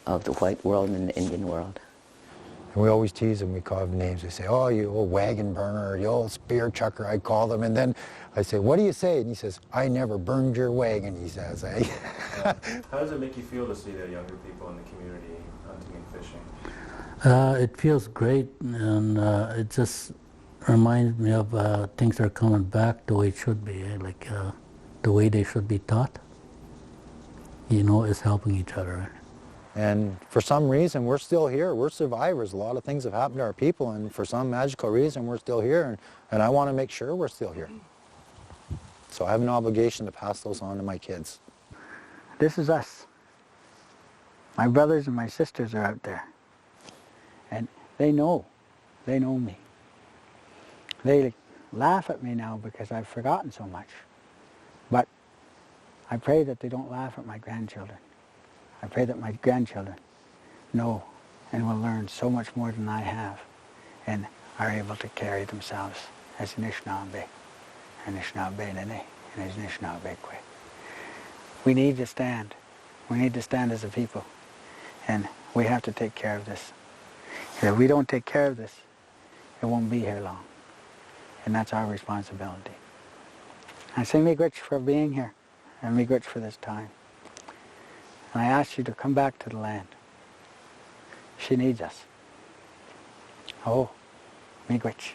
of the white world and the Indian world. And we always tease them, we call them names. We say, oh, you old wagon burner, you old spear chucker, I call them. And then I say, what do you say? And he says, I never burned your wagon, he says. Eh? How does it make you feel to see the younger people in the community hunting and fishing? It feels great, and it just reminds me of things are coming back the way it should be, like the way they should be taught. You know, is helping each other. And for some reason, we're still here. We're survivors. A lot of things have happened to our people, and for some magical reason, we're still here, and I want to make sure we're still here. So I have an obligation to pass those on to my kids. This is us. My brothers and my sisters are out there. And they know me. They laugh at me now because I've forgotten so much. But I pray that they don't laugh at my grandchildren. I pray that my grandchildren know and will learn so much more than I have and are able to carry themselves as Anishinaabe, Anishinaabe Nene, and Anishinaabe Kwe. We need to stand. We need to stand as a people, and we have to take care of this. If we don't take care of this, it won't be here long, and that's our responsibility. I say miigwech for being here, and miigwech for this time. And I ask you to come back to the land. She needs us. Oh, miigwech.